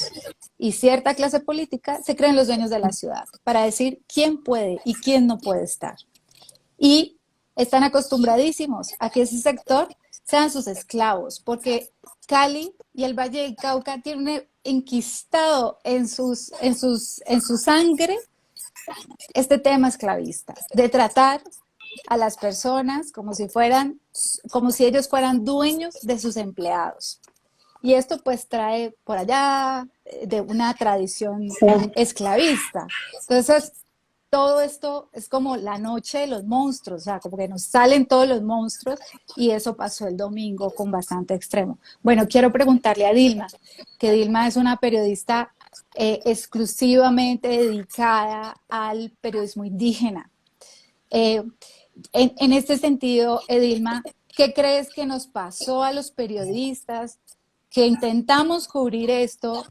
y cierta clase política se creen los dueños de la ciudad para decir quién puede y quién no puede estar. Y están acostumbradísimos a que ese sector sean sus esclavos, porque Cali y el Valle del Cauca tienen enquistado en su sangre este tema esclavista, de tratar a las personas como si ellos fueran dueños de sus empleados. Y esto pues trae por allá de una tradición Sí. esclavista. Entonces, todo esto es como la noche de los monstruos, o sea, como que nos salen todos los monstruos y eso pasó el domingo con bastante extremo. Bueno, quiero preguntarle a Dilma, que Dilma es una periodista exclusivamente dedicada al periodismo indígena. Eh, en este sentido, Edilma, ¿qué crees que nos pasó a los periodistas que intentamos cubrir esto?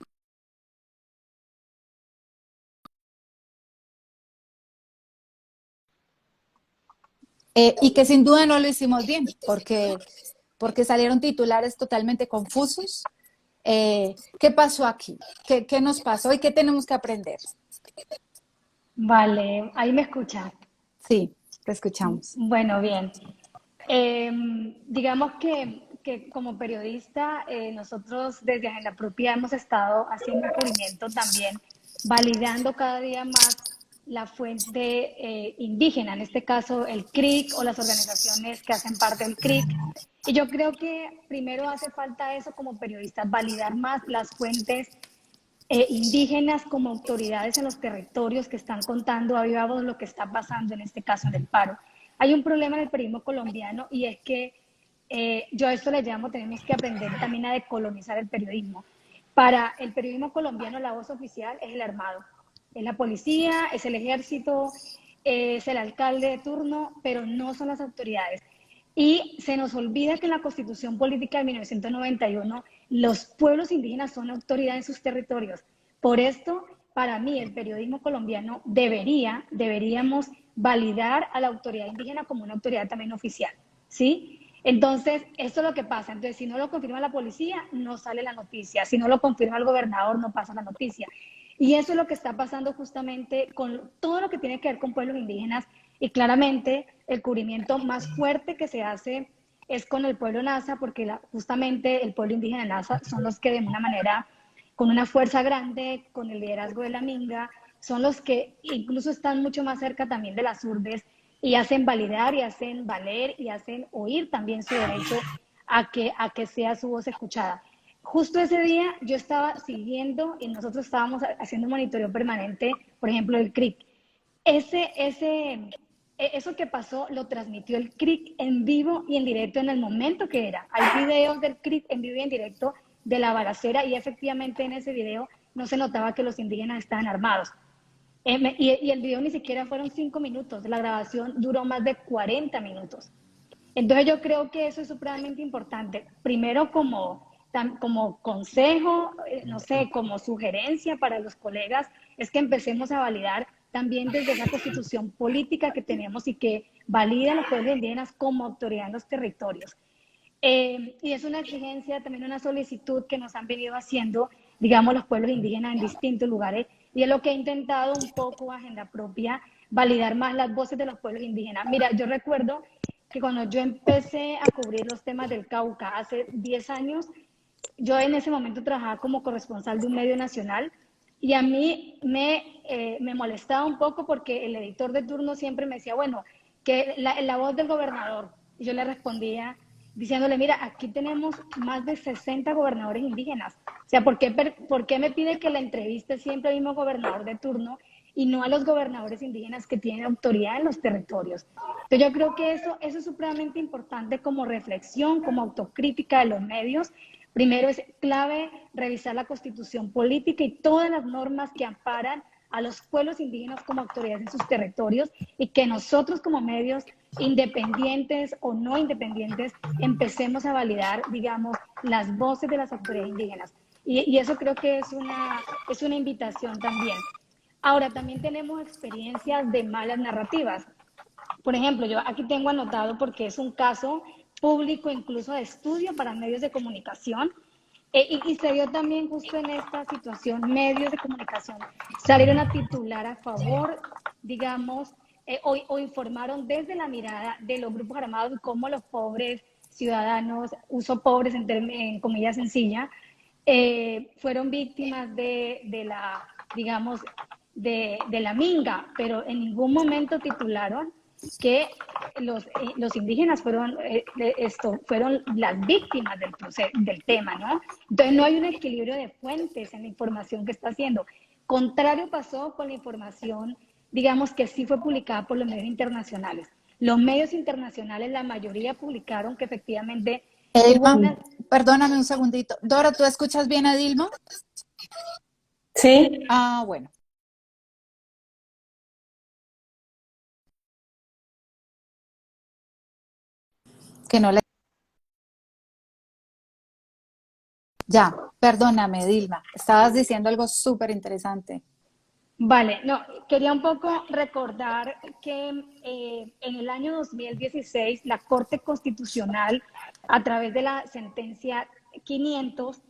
Y que sin duda no lo hicimos bien, porque salieron titulares totalmente confusos. ¿Qué pasó aquí? ¿Qué nos pasó y qué tenemos que aprender? Vale, ahí me escucha. Sí, te escuchamos. Bueno, bien. Digamos que como periodista, nosotros desde Agenda Propia hemos estado haciendo un cubrimiento también, validando cada día más la fuente indígena, en este caso el CRIC o las organizaciones que hacen parte del CRIC. Y yo creo que primero hace falta eso como periodistas, validar más las fuentes indígenas como autoridades en los territorios que están contando a viva voz lo que está pasando en este caso en el paro. Hay un problema en el periodismo colombiano y es que yo a esto le llamo, tenemos que aprender también a decolonizar el periodismo. Para el periodismo colombiano la voz oficial es el armado, es la policía, es el ejército, es el alcalde de turno, pero no son las autoridades. Y se nos olvida que en la Constitución Política de 1991 los pueblos indígenas son autoridad en sus territorios. Por esto, para mí, el periodismo colombiano deberíamos validar a la autoridad indígena como una autoridad también oficial, ¿sí? Entonces, esto es lo que pasa. Entonces, si no lo confirma la policía, no sale la noticia. Si no lo confirma el gobernador, no pasa la noticia. Y eso es lo que está pasando justamente con todo lo que tiene que ver con pueblos indígenas y claramente el cubrimiento más fuerte que se hace es con el pueblo Nasa, porque justamente el pueblo indígena Nasa son los que de una manera, con una fuerza grande, con el liderazgo de la Minga, son los que incluso están mucho más cerca también de las urbes y hacen validar y hacen valer y hacen oír también su derecho a que sea su voz escuchada. Justo ese día yo estaba siguiendo y nosotros estábamos haciendo un monitoreo permanente, por ejemplo, el CRIC. Eso que pasó lo transmitió el CRIC en vivo y en directo en el momento que era. Hay videos del CRIC en vivo y en directo de la balacera y efectivamente en ese video no se notaba que los indígenas estaban armados. Y el video ni siquiera fueron 5 minutos, la grabación duró más de 40 minutos. Entonces yo creo que eso es supremamente importante. Primero como consejo, no sé, como sugerencia para los colegas, es que empecemos a validar también desde esa constitución política que tenemos y que valida a los pueblos indígenas como autoridad en los territorios. Y es una exigencia, también una solicitud que nos han venido haciendo, digamos, los pueblos indígenas en distintos lugares, y es lo que ha intentado un poco Agenda Propia, validar más las voces de los pueblos indígenas. Mira, yo recuerdo que cuando yo empecé a cubrir los temas del Cauca hace 10 años, yo en ese momento trabajaba como corresponsal de un medio nacional y a mí me molestaba un poco porque el editor de turno siempre me decía, bueno, que la voz del gobernador. Y yo le respondía diciéndole, mira, aquí tenemos más de 60 gobernadores indígenas. O sea, ¿por qué me pide que la entreviste siempre al mismo gobernador de turno y no a los gobernadores indígenas que tienen autoridad en los territorios? Entonces yo creo que eso es supremamente importante como reflexión, como autocrítica de los medios. Primero es clave revisar la constitución política y todas las normas que amparan a los pueblos indígenas como autoridades en sus territorios y que nosotros como medios independientes o no independientes empecemos a validar, digamos, las voces de las autoridades indígenas. Y eso creo que es una invitación también. Ahora, también tenemos experiencias de malas narrativas. Por ejemplo, yo aquí tengo anotado porque es un caso público, incluso de estudio para medios de comunicación, y se dio también justo en esta situación, medios de comunicación salieron a titular a favor, digamos, o informaron desde la mirada de los grupos armados y cómo los pobres ciudadanos, uso pobres en comillas sencillas, fueron víctimas de la, digamos, de la minga, pero en ningún momento titularon que los indígenas fueron las víctimas del tema, ¿no? Entonces no hay un equilibrio de fuentes en la información que está haciendo. Contrario pasó con la información, digamos, que sí fue publicada por los medios internacionales. Los medios internacionales, la mayoría publicaron que efectivamente hubo Edilma, una... perdóname un segundito. Dora, ¿tú escuchas bien a Edilma? Sí, Ah, bueno. Que no le... Ya, perdóname, Edilma. Estabas diciendo algo súper interesante. Vale, no, quería un poco recordar que en el año 2016 la Corte Constitucional, a través de la sentencia 500,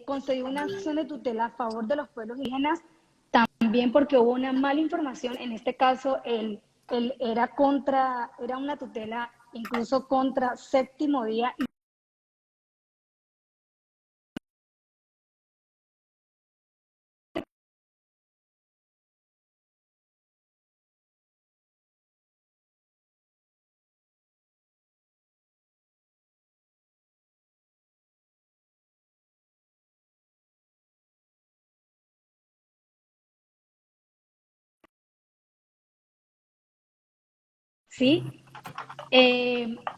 concedió una acción de tutela a favor de los pueblos indígenas, también porque hubo una mala información, en este caso era una tutela incluso contra Séptimo Día. ¿Sí?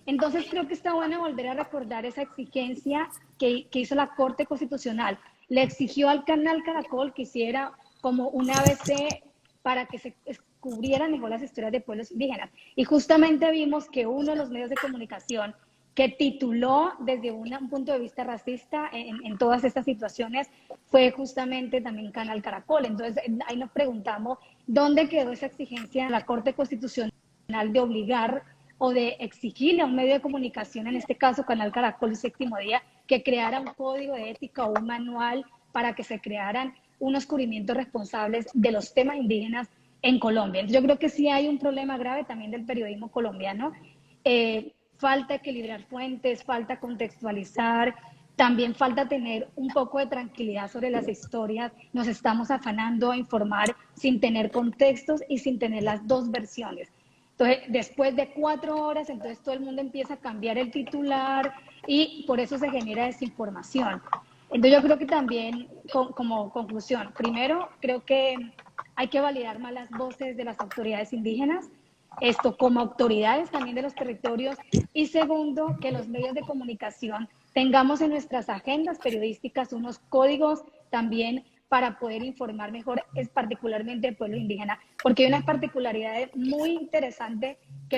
Entonces creo que está bueno volver a recordar esa exigencia que hizo la Corte Constitucional. Le exigió al canal Caracol que hiciera como un ABC para que se descubrieran mejor las historias de pueblos indígenas. Y justamente vimos que uno de los medios de comunicación que tituló desde un punto de vista racista en todas estas situaciones fue justamente también Canal Caracol. Entonces ahí nos preguntamos dónde quedó esa exigencia de la Corte Constitucional de obligar o de exigirle a un medio de comunicación, en este caso Canal Caracol y Séptimo Día, que creara un código de ética o un manual para que se crearan unos cubrimientos responsables de los temas indígenas en Colombia. Entonces, yo creo que sí hay un problema grave también del periodismo colombiano. Falta equilibrar fuentes, falta contextualizar, también falta tener un poco de tranquilidad sobre las historias. Nos estamos afanando a informar sin tener contextos y sin tener las dos versiones. Entonces, después de 4 horas, entonces todo el mundo empieza a cambiar el titular y por eso se genera desinformación. Entonces, yo creo que también, como conclusión, primero, creo que hay que validar más las voces de las autoridades indígenas, esto como autoridades también de los territorios, y segundo, que los medios de comunicación tengamos en nuestras agendas periodísticas unos códigos también para poder informar mejor, es particularmente el pueblo indígena, porque hay unas particularidades muy interesantes que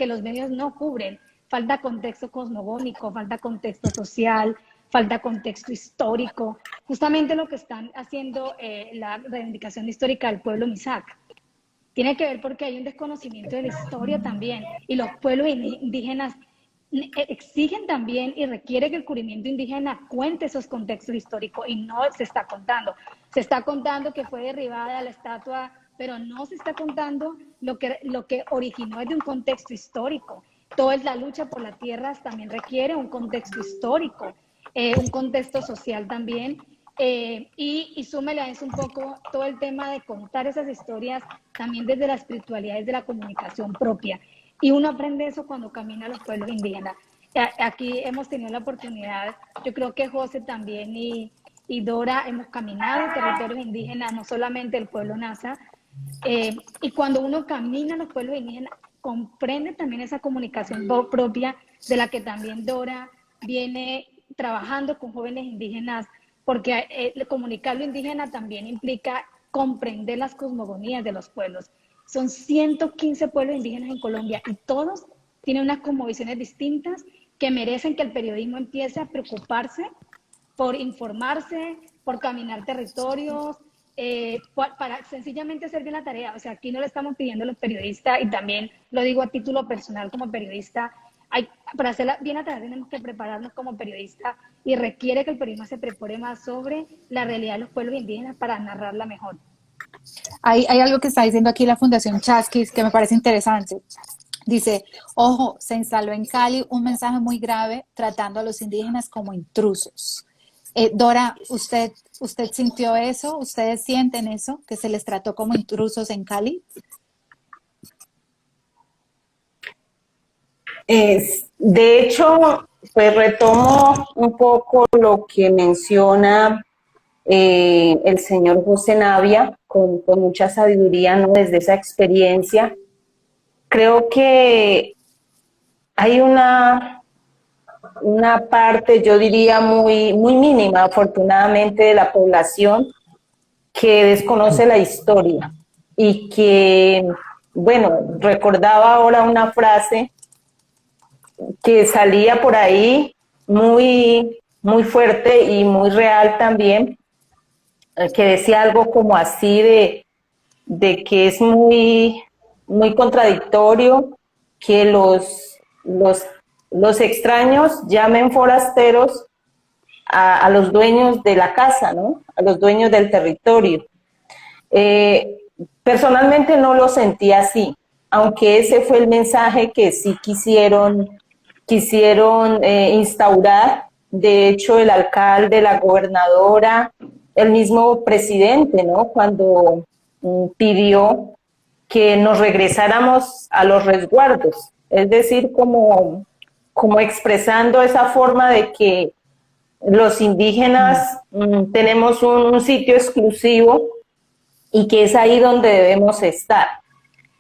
los medios no cubren. Falta contexto cosmogónico, falta contexto social, falta contexto histórico, justamente lo que están haciendo la reivindicación histórica del pueblo Misak. Tiene que ver porque hay un desconocimiento de la historia también, y los pueblos indígenas exigen también y requiere que el cubrimiento indígena cuente esos contextos históricos y no se está contando. Se está contando que fue derribada la estatua, pero no se está contando lo que originó es de un contexto histórico. Toda la lucha por las tierras también requiere un contexto histórico, un contexto social también. Y súmele a eso un poco todo el tema de contar esas historias también desde la espiritualidad, desde la comunicación propia. Y uno aprende eso cuando camina a los pueblos indígenas. Aquí hemos tenido la oportunidad, yo creo que José también y Dora hemos caminado territorios indígenas, no solamente el pueblo Nasa. Y cuando uno camina a los pueblos indígenas, comprende también esa comunicación propia de la que también Dora viene trabajando con jóvenes indígenas, porque comunicar lo indígena también implica comprender las cosmogonías de los pueblos. Son 115 pueblos indígenas en Colombia y todos tienen unas cosmovisiones distintas que merecen que el periodismo empiece a preocuparse por informarse, por caminar territorios, para sencillamente hacer bien la tarea. O sea, aquí no le estamos pidiendo a los periodistas, y también lo digo a título personal como periodista, para hacer bien la tarea tenemos que prepararnos como periodistas y requiere que el periodismo se prepare más sobre la realidad de los pueblos indígenas para narrarla mejor. Hay algo que está diciendo aquí la Fundación Chasquis que me parece interesante. Dice, ojo, se instaló en Cali un mensaje muy grave tratando a los indígenas como intrusos. Dora, ¿usted sintió eso? ¿Ustedes sienten eso? ¿Que se les trató como intrusos en Cali? De hecho, pues retomo un poco lo que menciona el señor José Navia con mucha sabiduría, ¿no? Desde esa experiencia. Creo que hay una parte, yo diría, muy mínima, afortunadamente, de la población que desconoce la historia y que, bueno, recordaba ahora una frase que salía por ahí muy fuerte y muy real también, que decía algo como así de que es muy contradictorio que los extraños llamen forasteros a los dueños de la casa, ¿no? A los dueños del territorio. Personalmente no lo sentí así, aunque ese fue el mensaje que sí quisieron instaurar. De hecho, el alcalde, la gobernadora, el mismo presidente, ¿no? Cuando pidió que nos regresáramos a los resguardos, es decir, como expresando esa forma de que los indígenas tenemos un sitio exclusivo y que es ahí donde debemos estar.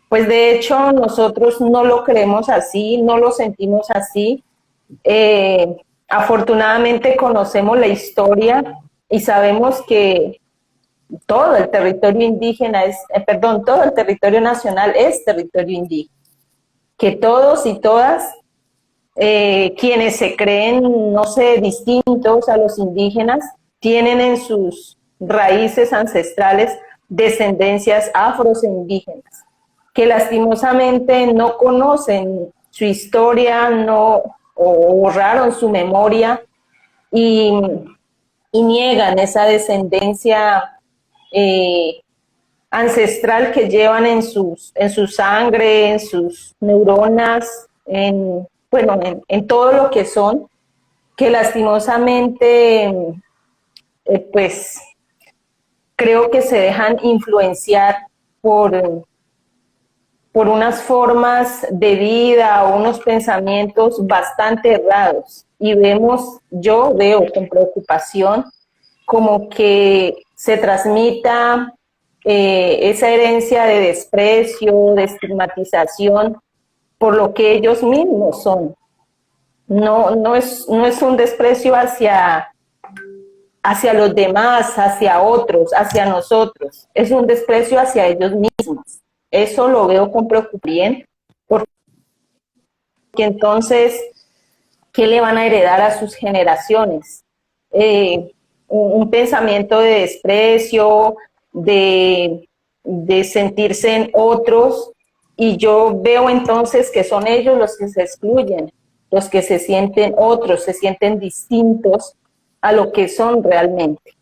Pues de hecho nosotros no lo creemos así, no lo sentimos así. Afortunadamente conocemos la historia y sabemos que todo el territorio indígena todo el territorio nacional es territorio indígena. Que todos y todas quienes se creen, no sé, distintos a los indígenas, tienen en sus raíces ancestrales descendencias afroindígenas, que lastimosamente no conocen su historia, o borraron su memoria y niegan esa descendencia ancestral que llevan en su sangre, en sus neuronas, en todo lo que son, que lastimosamente pues creo que se dejan influenciar por unas formas de vida o unos pensamientos bastante errados. Y yo veo con preocupación como que se transmita esa herencia de desprecio, de estigmatización por lo que ellos mismos son. No es un desprecio hacia los demás, hacia otros, hacia nosotros. Es un desprecio hacia ellos mismos. Eso lo veo con preocupación, porque entonces, ¿qué le van a heredar a sus generaciones? Un pensamiento de desprecio, de sentirse en otros, y yo veo entonces que son ellos los que se excluyen, los que se sienten otros, se sienten distintos a lo que son realmente.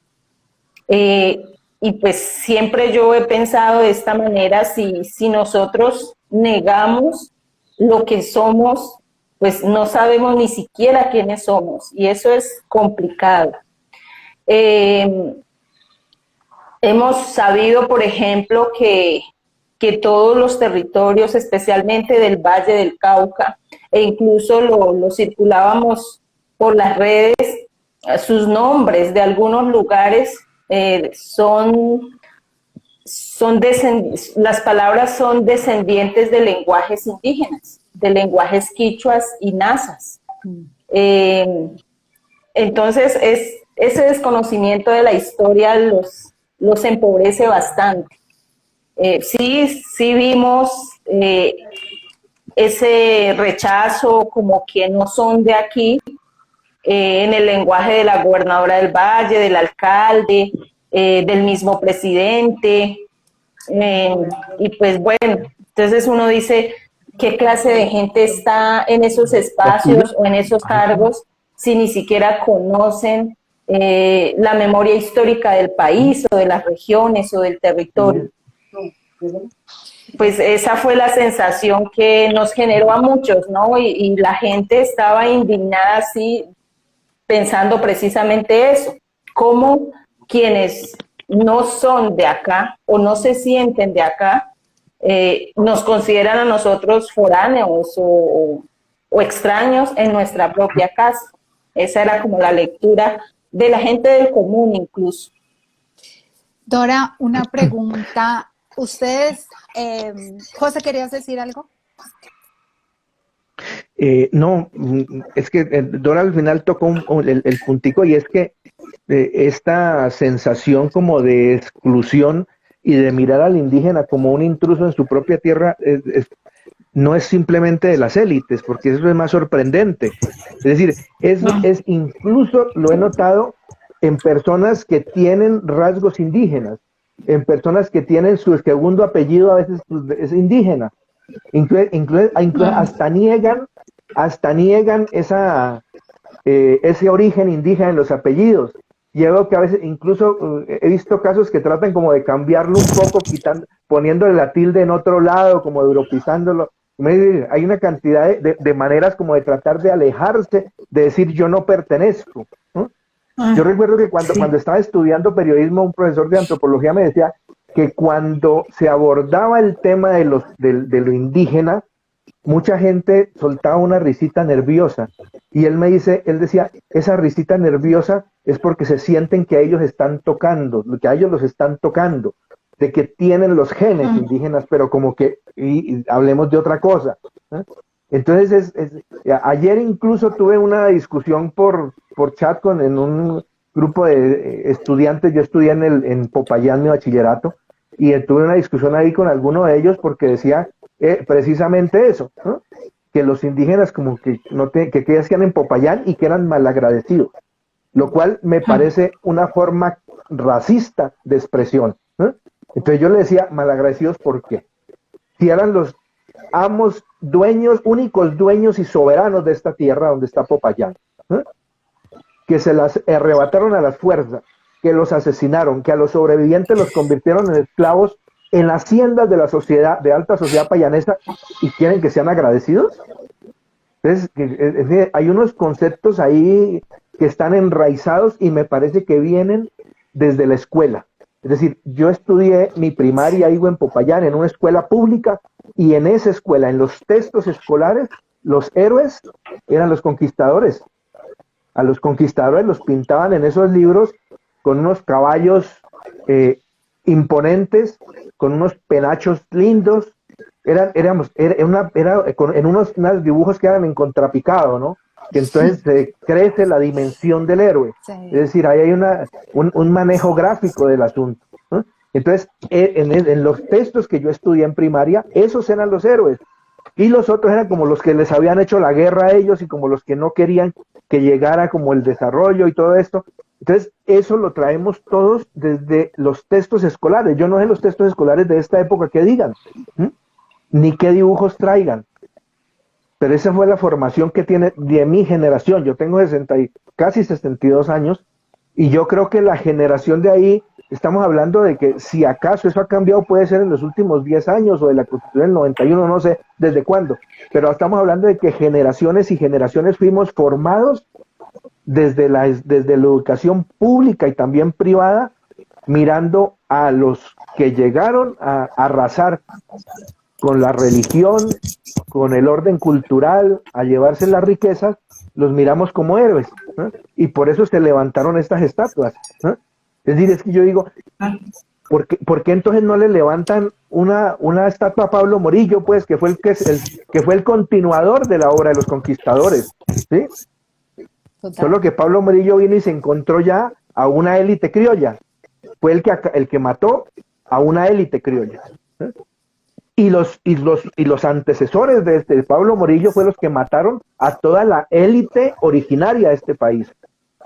Y pues siempre yo he pensado de esta manera, si nosotros negamos lo que somos, pues no sabemos ni siquiera quiénes somos, y eso es complicado. Hemos sabido, por ejemplo, que todos los territorios, especialmente del Valle del Cauca, e incluso lo circulábamos por las redes, sus nombres de algunos lugares las palabras son descendientes de lenguajes indígenas, de lenguajes quichuas y nazas. Entonces, ese desconocimiento de la historia los empobrece bastante. Sí vimos ese rechazo, como que no son de aquí, en el lenguaje de la gobernadora del Valle, del alcalde, del mismo presidente, y pues bueno, entonces uno dice, ¿qué clase de gente está en esos espacios o en esos cargos si ni siquiera conocen la memoria histórica del país o de las regiones o del territorio. Pues esa fue la sensación que nos generó a muchos, ¿no? Y la gente estaba indignada así, pensando precisamente eso, cómo quienes no son de acá o no se sienten de acá, nos consideran a nosotros foráneos o extraños en nuestra propia casa. Esa era como la lectura de la gente del común incluso. Dora, una pregunta. Ustedes, José, ¿querías decir algo? No, es que Dora al final tocó el puntico, y es que esta sensación como de exclusión y de mirar al indígena como un intruso en su propia tierra no es simplemente de las élites, porque eso es más sorprendente. Es decir, es incluso, lo he notado, en personas que tienen rasgos indígenas, en personas que tienen su segundo apellido a veces es indígena. Incluso hasta niegan ese origen indígena en los apellidos. Llego que a veces incluso he visto casos que tratan como de cambiarlo un poco, poniéndole la tilde en otro lado, como europeizándolo. Hay una cantidad de maneras como de tratar de alejarse, de decir yo no pertenezco, ¿no? Yo recuerdo que cuando estaba estudiando periodismo, un profesor de antropología me decía que cuando se abordaba el tema de lo indígena, mucha gente soltaba una risita nerviosa, y él decía, esa risita nerviosa es porque se sienten que a ellos están tocando, que a ellos los están tocando, de que tienen los genes indígenas, pero como que y hablemos de otra cosa, ¿eh? Entonces, ayer incluso tuve una discusión por chat en un grupo de estudiantes. Yo estudié en Popayán, mi bachillerato, y tuve una discusión ahí con alguno de ellos porque decía precisamente eso, ¿no? Que los indígenas como que que hacían en Popayán y que eran malagradecidos, lo cual me parece una forma racista de expresión, ¿no? Entonces yo le decía, malagradecidos, ¿por qué? Si eran los amos, dueños, únicos dueños y soberanos de esta tierra donde está Popayán, ¿eh? Que se las arrebataron a las fuerzas, que los asesinaron, que a los sobrevivientes los convirtieron en esclavos en haciendas de la sociedad, de alta sociedad payanesa, y quieren que sean agradecidos. Entonces, hay unos conceptos ahí que están enraizados y me parece que vienen desde la escuela. Es decir, yo estudié mi primaria ahí en Popayán, en una escuela pública, y en esa escuela, en los textos escolares, los héroes eran los conquistadores. A los conquistadores los pintaban en esos libros con unos caballos imponentes, con unos penachos lindos. En unos dibujos que eran en contrapicado, ¿no? Que entonces crece la dimensión del héroe. Sí. Es decir, ahí hay un manejo gráfico del asunto, ¿no? Entonces, en los textos que yo estudié en primaria, esos eran los héroes. Y los otros eran como los que les habían hecho la guerra a ellos y como los que no querían que llegara como el desarrollo y todo esto. Entonces, eso lo traemos todos desde los textos escolares. Yo no sé los textos escolares de esta época que digan, ni qué dibujos traigan. Pero esa fue la formación que tiene de mi generación. Yo tengo casi 62 años, y yo creo que la generación de ahí, estamos hablando de que si acaso eso ha cambiado, puede ser en los últimos 10 años o de la Constitución del 91, no sé desde cuándo, pero estamos hablando de que generaciones y generaciones fuimos formados desde la educación pública y también privada, mirando a los que llegaron a arrasar con la religión, con el orden cultural, a llevarse las riquezas, los miramos como héroes, ¿no? Y por eso se levantaron estas estatuas, ¿no? Es decir, es que yo digo, ¿por qué entonces no le levantan una estatua a Pablo Morillo, pues, que fue el continuador de la obra de los conquistadores, ¿sí? Total. Solo que Pablo Morillo vino y se encontró ya a una élite criolla, fue el que mató a una élite criolla, ¿sí? Y los antecesores de Pablo Morillo fueron los que mataron a toda la élite originaria de este país,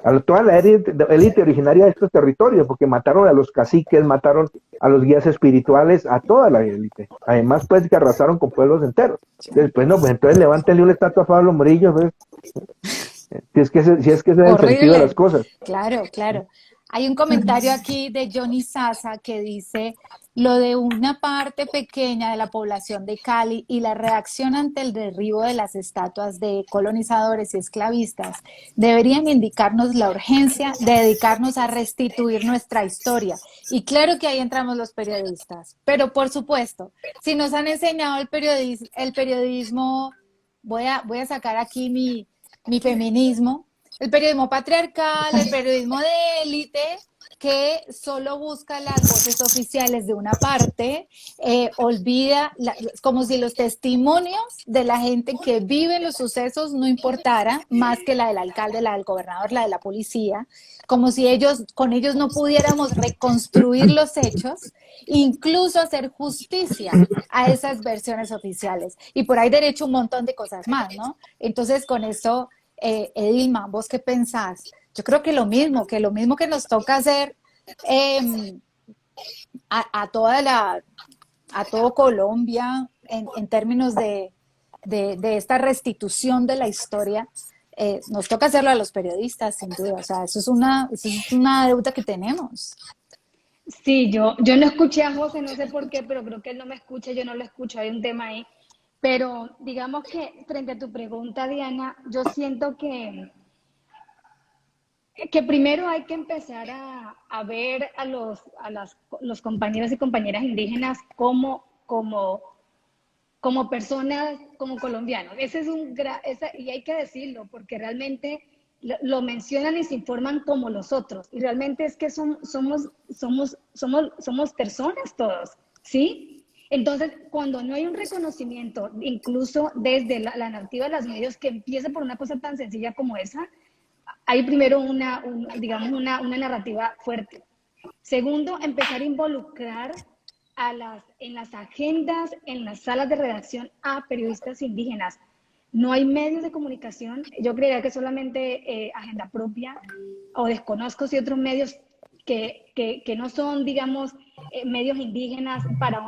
a toda la élite originaria de estos territorios, porque mataron a los caciques, mataron a los guías espirituales, a toda la élite. Además, pues, que arrasaron con pueblos enteros. Después, no, pues entonces levántenle una estatua a Pablo Morillo, pues. si es que ese es el sentido de las Horrible. cosas. Claro, claro. Hay un comentario aquí de Johnny Sasa que dice, lo de una parte pequeña de la población de Cali y la reacción ante el derribo de las estatuas de colonizadores y esclavistas deberían indicarnos la urgencia de dedicarnos a restituir nuestra historia. Y claro que ahí entramos los periodistas, pero por supuesto, si nos han enseñado el periodismo, voy a sacar aquí mi feminismo, el periodismo patriarcal, el periodismo de élite, que solo busca las voces oficiales de una parte, como si los testimonios de la gente que vive los sucesos no importara más que la del alcalde, la del gobernador, la de la policía, como si con ellos no pudiéramos reconstruir los hechos, incluso hacer justicia a esas versiones oficiales. Y por ahí derecho un montón de cosas más, ¿no? Entonces, con eso, Edilma, ¿vos qué pensás? Yo creo que lo mismo que nos toca hacer eh, a, a todo Colombia en términos de esta restitución de la historia, nos toca hacerlo a los periodistas, sin duda. O sea, eso es una deuda que tenemos. Sí, yo no escuché a José, no sé por qué, pero creo que él no me escucha, yo no lo escucho, hay un tema ahí. Pero digamos que frente a tu pregunta, Diana, yo siento que primero hay que empezar a ver los compañeros y compañeras indígenas como personas, como colombianos. Y hay que decirlo, porque realmente lo mencionan y se informan como los otros. Y realmente es que somos personas todos, ¿sí? Entonces, cuando no hay un reconocimiento, incluso desde la narrativa de los medios, que empieza por una cosa tan sencilla como esa, hay primero digamos, una narrativa fuerte. Segundo, empezar a involucrar en las agendas, en las salas de redacción a periodistas indígenas. No hay medios de comunicación, yo creería que solamente Agenda Propia, o desconozco si otros medios que no son, digamos, medios indígenas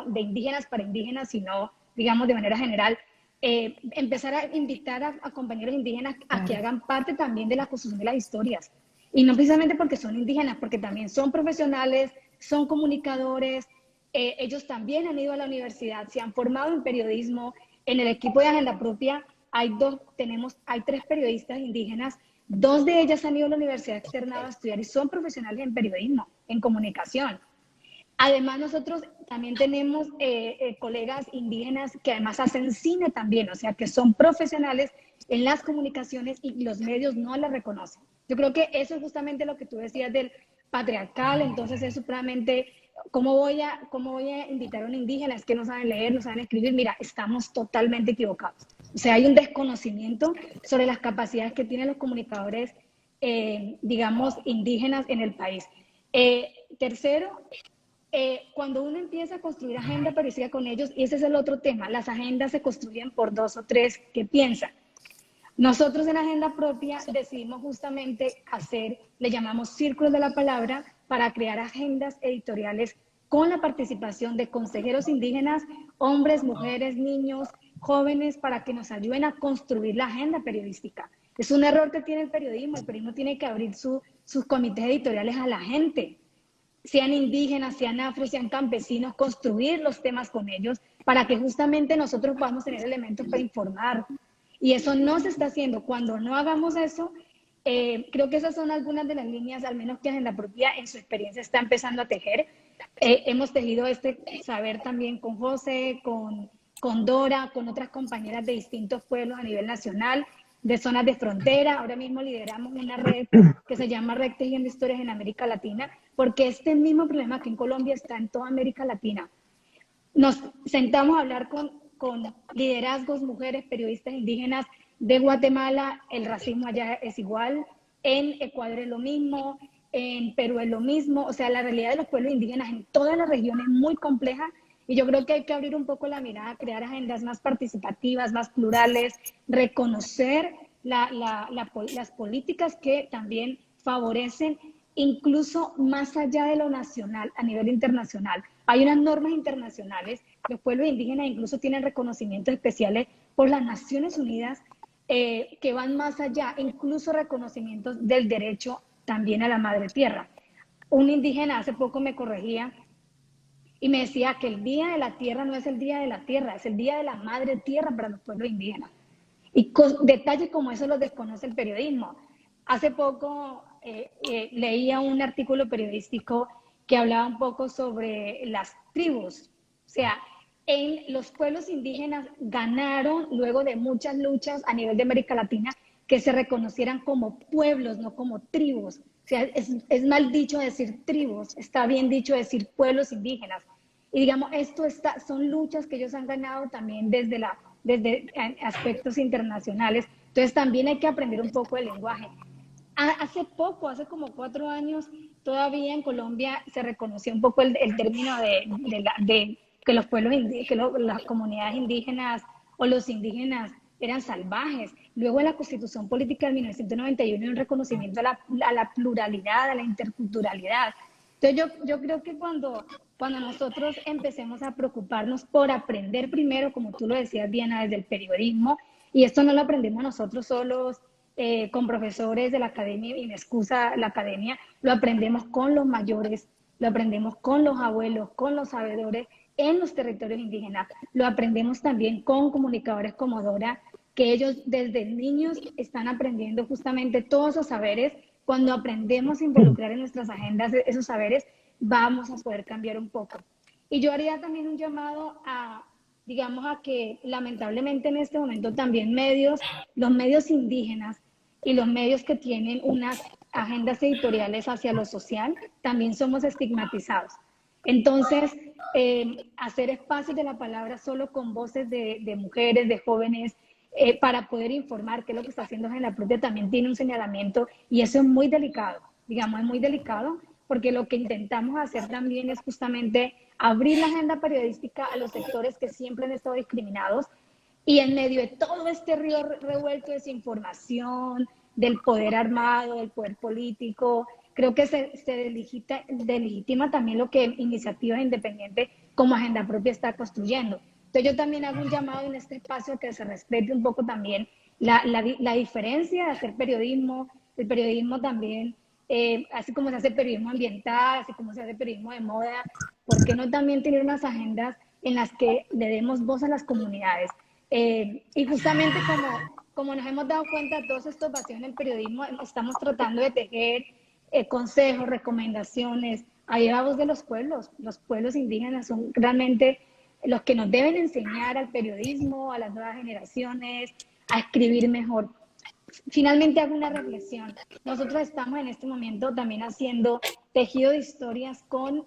de indígenas para indígenas, sino, digamos, de manera general, empezar a invitar a compañeros indígenas a que hagan parte también de la construcción de las historias. Y no precisamente porque son indígenas, porque también son profesionales, son comunicadores, ellos también han ido a la universidad, se han formado en periodismo. En el equipo de Agenda Propia hay 3 periodistas indígenas, 2 de ellas han ido a la Universidad Externada a estudiar y son profesionales en periodismo, en comunicación. Además, nosotros también tenemos colegas indígenas que además hacen cine también, o sea, que son profesionales en las comunicaciones y los medios no las reconocen. Yo creo que eso es justamente lo que tú decías del patriarcal, entonces es supremamente, ¿cómo voy a invitar a un indígena? Es que no saben leer, no saben escribir. Mira, estamos totalmente equivocados. O sea, hay un desconocimiento sobre las capacidades que tienen los comunicadores, digamos, indígenas en el país. Tercero, cuando uno empieza a construir agenda periodística con ellos, y ese es el otro tema, las agendas se construyen por 2 o 3 que piensan. Nosotros en Agenda Propia decidimos justamente le llamamos círculos de la palabra, para crear agendas editoriales con la participación de consejeros indígenas, hombres, mujeres, niños, jóvenes, para que nos ayuden a construir la agenda periodística. Es un error que tiene el periodismo tiene que abrir sus comités editoriales a la gente, sean indígenas, sean afro, sean campesinos, construir los temas con ellos para que justamente nosotros podamos tener elementos para informar. Y eso no se está haciendo. Cuando no hagamos eso, creo que esas son algunas de las líneas, al menos que Agenda Propia en su experiencia está empezando a tejer. Hemos tejido este saber también con José, con Dora, con otras compañeras de distintos pueblos a nivel nacional, de zonas de frontera. Ahora mismo lideramos una red que se llama Red Tejiendo Historias en América Latina, porque este mismo problema que en Colombia está en toda América Latina. Nos sentamos a hablar con liderazgos, mujeres, periodistas indígenas de Guatemala. El racismo allá es igual, en Ecuador es lo mismo, en Perú es lo mismo. O sea, la realidad de los pueblos indígenas en toda la región es muy compleja, y yo creo que hay que abrir un poco la mirada, crear agendas más participativas, más plurales, reconocer las políticas que también favorecen, incluso más allá de lo nacional, a nivel internacional. Hay unas normas internacionales, los pueblos indígenas incluso tienen reconocimientos especiales por las Naciones Unidas que van más allá, incluso reconocimientos del derecho también a la madre tierra. Un indígena hace poco me corregía y me decía que el Día de la Tierra no es el Día de la Tierra, es el Día de la Madre Tierra para los pueblos indígenas. Y detalles como eso los desconoce el periodismo. Hace poco leía un artículo periodístico que hablaba un poco sobre las tribus. O sea, en los pueblos indígenas ganaron luego de muchas luchas a nivel de América Latina que se reconocieran como pueblos, no como tribus. O sea, es mal dicho decir tribus, está bien dicho decir pueblos indígenas. Y digamos, son luchas que ellos han ganado también desde aspectos internacionales. Entonces también hay que aprender un poco el lenguaje. Hace poco, hace como 4 años, todavía en Colombia se reconoció un poco el término de que los pueblos, las comunidades indígenas o los indígenas eran salvajes. Luego en la Constitución Política de 1991 hay un reconocimiento a la pluralidad, a la interculturalidad. Entonces yo creo que cuando nosotros empecemos a preocuparnos por aprender primero, como tú lo decías, Diana, desde el periodismo, y esto no lo aprendemos nosotros solos, con profesores de la academia, y me excusa la academia, lo aprendemos con los mayores, lo aprendemos con los abuelos, con los sabedores en los territorios indígenas, lo aprendemos también con comunicadores como Dora, que ellos desde niños están aprendiendo justamente todos esos saberes. Cuando aprendemos a involucrar en nuestras agendas esos saberes, vamos a poder cambiar un poco. Y yo haría también un llamado digamos, a que lamentablemente en este momento también los medios indígenas y los medios que tienen unas agendas editoriales hacia lo social, también somos estigmatizados. Entonces, hacer espacios de la palabra solo con voces de mujeres, de jóvenes, para poder informar qué es lo que está haciendo Agenda Propia también tiene un señalamiento y eso es muy delicado, digamos, es muy delicado porque lo que intentamos hacer también es justamente abrir la agenda periodística a los sectores que siempre han estado discriminados y en medio de todo este río revuelto de desinformación, del poder armado, del poder político, creo que se delegitima también lo que Iniciativas Independientes como Agenda Propia está construyendo. Entonces yo también hago un llamado en este espacio que se respete un poco también la diferencia de hacer periodismo, el periodismo también, así como se hace periodismo ambiental, así como se hace periodismo de moda, ¿por qué no también tener unas agendas en las que le demos voz a las comunidades? Y justamente como nos hemos dado cuenta, todos estos vacíos en el periodismo, estamos tratando de tejer consejos, recomendaciones, ahí va voz de los pueblos indígenas son realmente los que nos deben enseñar al periodismo, a las nuevas generaciones, a escribir mejor. Finalmente hago una reflexión. Nosotros estamos en este momento también haciendo tejido de historias con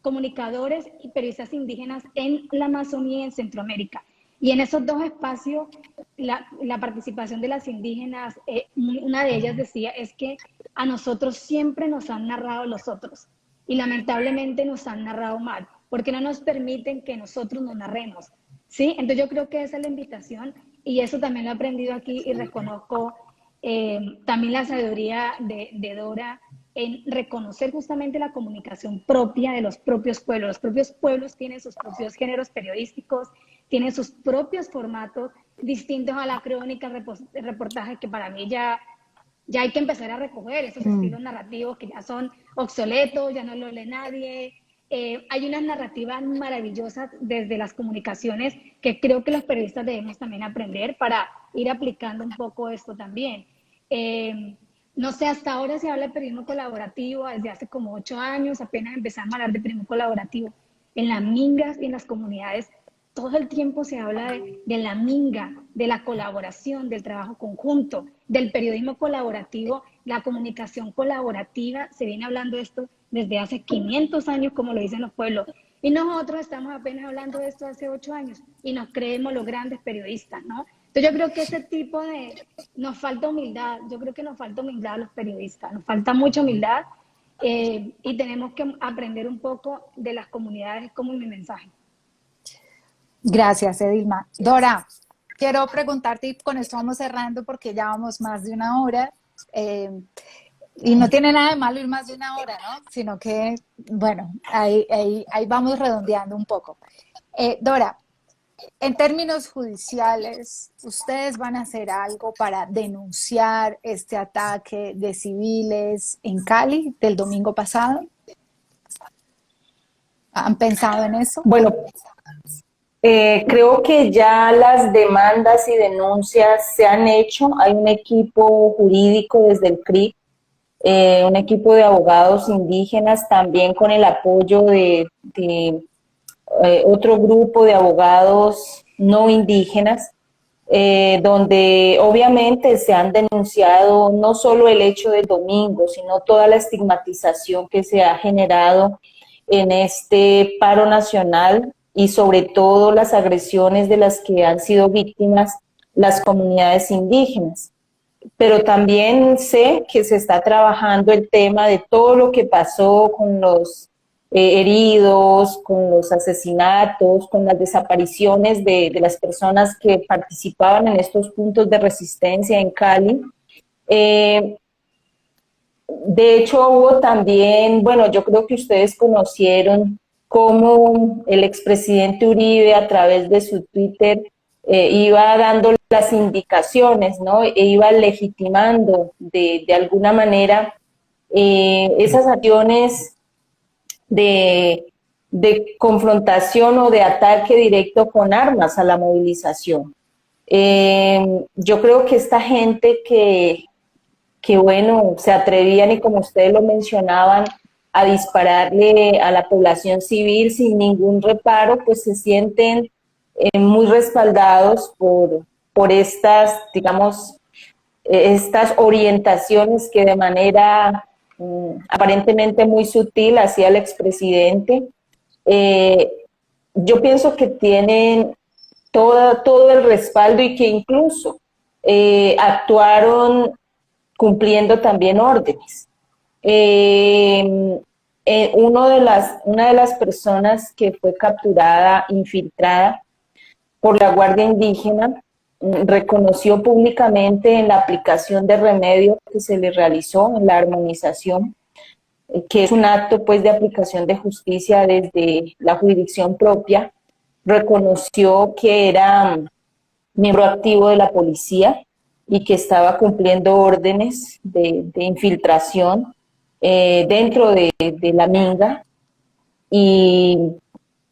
comunicadores y periodistas indígenas en la Amazonía y en Centroamérica. Y en esos dos espacios, la participación de las indígenas, una de ellas decía, es que a nosotros siempre nos han narrado los otros y lamentablemente nos han narrado mal, porque no nos permiten que nosotros nos narremos, ¿sí? Entonces yo creo que esa es la invitación y eso también lo he aprendido aquí y reconozco también la sabiduría de Dora en reconocer justamente la comunicación propia de los propios pueblos. Los propios pueblos tienen sus propios géneros periodísticos, tienen sus propios formatos distintos a la crónica, el reportaje, que para mí ya hay que empezar a recoger esos estilos narrativos que ya son obsoletos, ya no lo lee nadie. Hay unas narrativas maravillosas desde las comunicaciones que creo que los periodistas debemos también aprender para ir aplicando un poco esto también. No sé, hasta ahora se habla de periodismo colaborativo, desde hace como 8 años apenas empezamos a hablar de periodismo colaborativo. En las mingas y en las comunidades todo el tiempo se habla de la minga, de la colaboración, del trabajo conjunto, del periodismo colaborativo, la comunicación colaborativa. Se viene hablando de esto desde hace 500 años, como lo dicen los pueblos. Y nosotros estamos apenas hablando de esto hace 8 años y nos creemos los grandes periodistas, ¿no? Entonces yo creo que ese tipo nos falta humildad, yo creo que nos falta humildad a los periodistas, nos falta mucha humildad y tenemos que aprender un poco de las comunidades como mi mensaje. Gracias, Edilma. Dora, quiero preguntarte, y con esto vamos cerrando porque ya vamos más de 1 hora, y no tiene nada de malo ir más de 1 hora, ¿no? Sino que, bueno, ahí vamos redondeando un poco. Dora, En términos judiciales, ¿ustedes van a hacer algo para denunciar este ataque de civiles en Cali del domingo pasado? ¿Han pensado en eso? Bueno, creo que ya las demandas y denuncias se han hecho. Hay un equipo jurídico desde el CRIC, un equipo de abogados indígenas, también con el apoyo de otro grupo de abogados no indígenas, donde obviamente se han denunciado no solo el hecho del domingo, sino toda la estigmatización que se ha generado en este paro nacional y sobre todo las agresiones de las que han sido víctimas las comunidades indígenas. Pero también sé que se está trabajando el tema de todo lo que pasó con los heridos, con los asesinatos, con las desapariciones de las personas que participaban en estos puntos de resistencia en Cali. De hecho, hubo también, bueno, yo creo que ustedes conocieron cómo el expresidente Uribe a través de su Twitter iba dando las indicaciones, ¿no? E iba legitimando de alguna manera esas acciones de confrontación o de ataque directo con armas a la movilización. Yo creo que esta gente que bueno, se atrevían y como ustedes lo mencionaban, a dispararle a la población civil sin ningún reparo, pues se sienten muy respaldados por estas, digamos, estas orientaciones que de manera aparentemente muy sutil hacía el expresidente. Yo pienso que tienen todo el respaldo y que incluso actuaron cumpliendo también órdenes. Una de las personas que fue capturada, infiltrada por la Guardia Indígena, reconoció públicamente en la aplicación de remedio que se le realizó en la armonización, que es un acto pues de aplicación de justicia desde la jurisdicción propia, reconoció que era miembro activo de la policía y que estaba cumpliendo órdenes de infiltración dentro de la minga. Y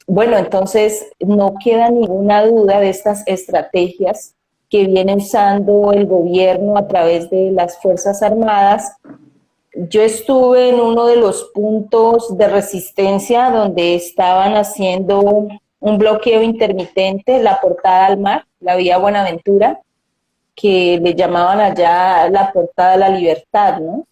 bueno, entonces no queda ninguna duda de estas estrategias que viene usando el gobierno a través de las Fuerzas Armadas. Yo estuve en uno de los puntos de resistencia donde estaban haciendo un bloqueo intermitente, la portada al mar, la vía Buenaventura, que le llamaban allá la portada de la libertad, ¿no?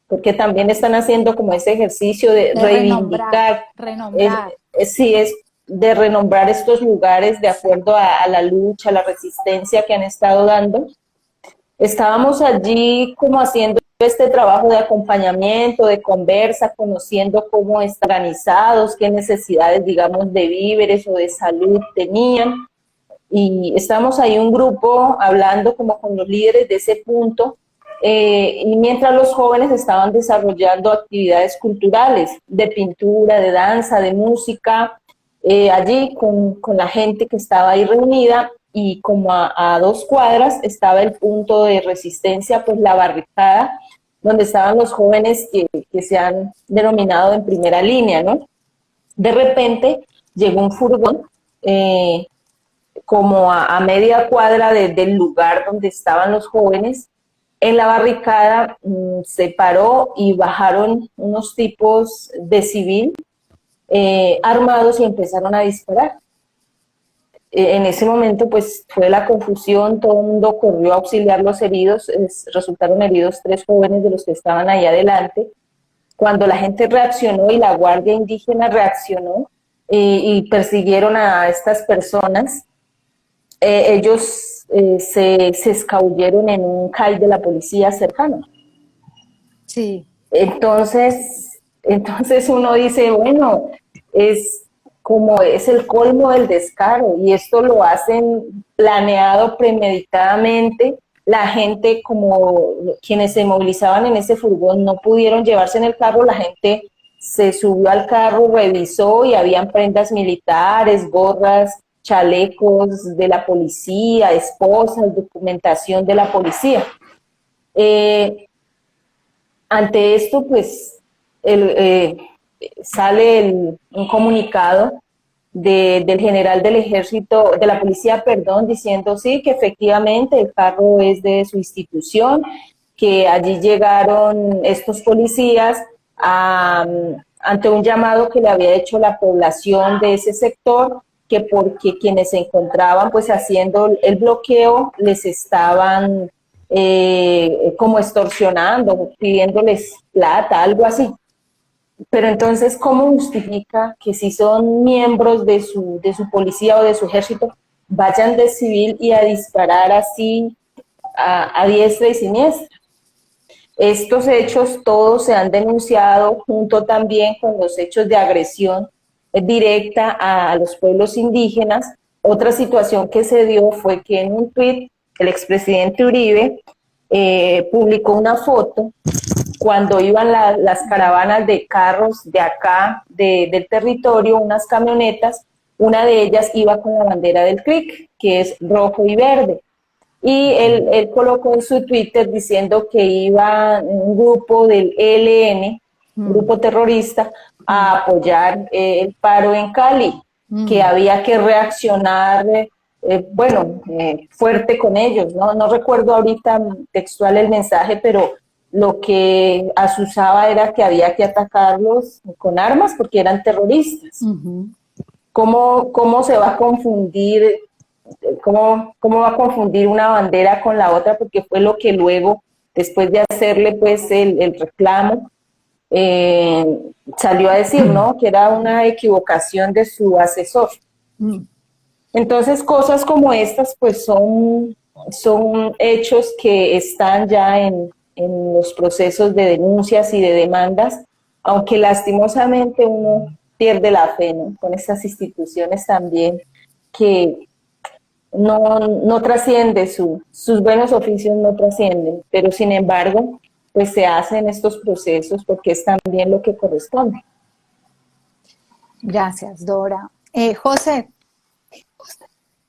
Porque también están haciendo como ese ejercicio de reivindicar. Renombrar. Sí, es de renombrar estos lugares de acuerdo a la lucha, a la resistencia que han estado dando. Estábamos allí como haciendo este trabajo de acompañamiento, de conversa, conociendo cómo están organizados, qué necesidades, digamos, de víveres o de salud tenían. Y estábamos ahí un grupo hablando como con los líderes de ese punto, y mientras los jóvenes estaban desarrollando actividades culturales, de pintura, de danza, de música, allí con la gente que estaba ahí reunida, y como a 2 cuadras estaba el punto de resistencia, pues la barricada, donde estaban los jóvenes que se han denominado en primera línea, ¿no? De repente llegó un furgón, como a media cuadra del lugar donde estaban los jóvenes. En la barricada se paró y bajaron unos tipos de civil armados y empezaron a disparar. En ese momento pues fue la confusión, todo el mundo corrió a auxiliar los heridos, resultaron heridos 3 jóvenes de los que estaban ahí adelante. Cuando la gente reaccionó y la Guardia Indígena reaccionó y persiguieron a estas personas, ellos se escabulleron en un CAI de la policía cercano. Sí. Entonces uno dice, bueno, es el colmo del descaro, y esto lo hacen planeado, premeditadamente. La gente, como quienes se movilizaban en ese furgón, no pudieron llevarse en el carro, la gente se subió al carro, revisó y habían prendas militares, gorras, chalecos de la policía, esposas, documentación de la policía. Ante esto, pues, sale un comunicado del general del ejército, de la policía, perdón, diciendo sí, que efectivamente el carro es de su institución, que allí llegaron estos policías ante un llamado que le había hecho la población de ese sector, que porque quienes se encontraban pues haciendo el bloqueo les estaban como extorsionando, pidiéndoles plata, algo así. Pero entonces, ¿cómo justifica que si son miembros de su policía o de su ejército, vayan de civil y a disparar así a diestra y siniestra? Estos hechos todos se han denunciado junto también con los hechos de agresión directa a los pueblos indígenas. Otra situación que se dio fue que en un tuit el expresidente Uribe publicó una foto cuando iban las caravanas de carros de acá, del territorio, unas camionetas. Una de ellas iba con la bandera del CRIC, que es rojo y verde. Y él colocó en su Twitter diciendo que iba un grupo del ELN, un grupo terrorista, a apoyar el paro en Cali, que había que reaccionar, fuerte con ellos, ¿no? No recuerdo ahorita textual el mensaje, pero lo que asusaba era que había que atacarlos con armas porque eran terroristas. ¿Cómo se va a confundir? ¿Cómo va a confundir una bandera con la otra? Porque fue lo que luego, después de hacerle pues el reclamo, salió a decir, ¿no? Que era una equivocación de su asesor. Entonces, cosas como estas pues son hechos que están ya en los procesos de denuncias y de demandas, aunque lastimosamente uno pierde la fe, ¿no? Con estas instituciones también que no trasciende, sus buenos oficios no trascienden, pero sin embargo, pues se hacen estos procesos porque es también lo que corresponde. Gracias, Dora. José,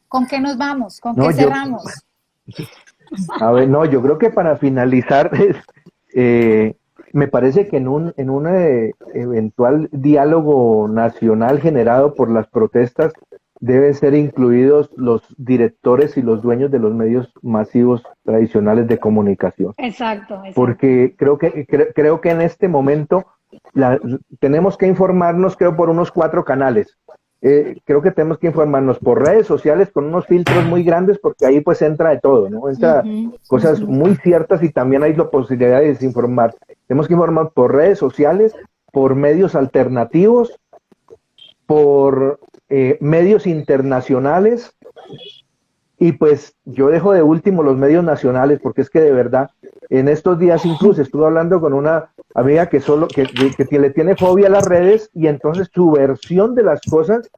¿con qué nos vamos? ¿Con qué cerramos? A ver, no, yo creo que para finalizar, me parece que en un eventual diálogo nacional generado por las protestas, deben ser incluidos los directores y los dueños de los medios masivos tradicionales de comunicación. Exacto. Porque creo que en este momento tenemos que informarnos, creo, por unos 4 canales. Creo que tenemos que informarnos por redes sociales con unos filtros muy grandes, porque ahí pues entra de todo, ¿no? Entra cosas muy ciertas y también hay la posibilidad de desinformar. Tenemos que informar por redes sociales, por medios alternativos, por medios internacionales, y pues yo dejo de último los medios nacionales, porque es que de verdad, en estos días incluso estuve hablando con una amiga que le tiene fobia a las redes, y entonces su versión de las cosas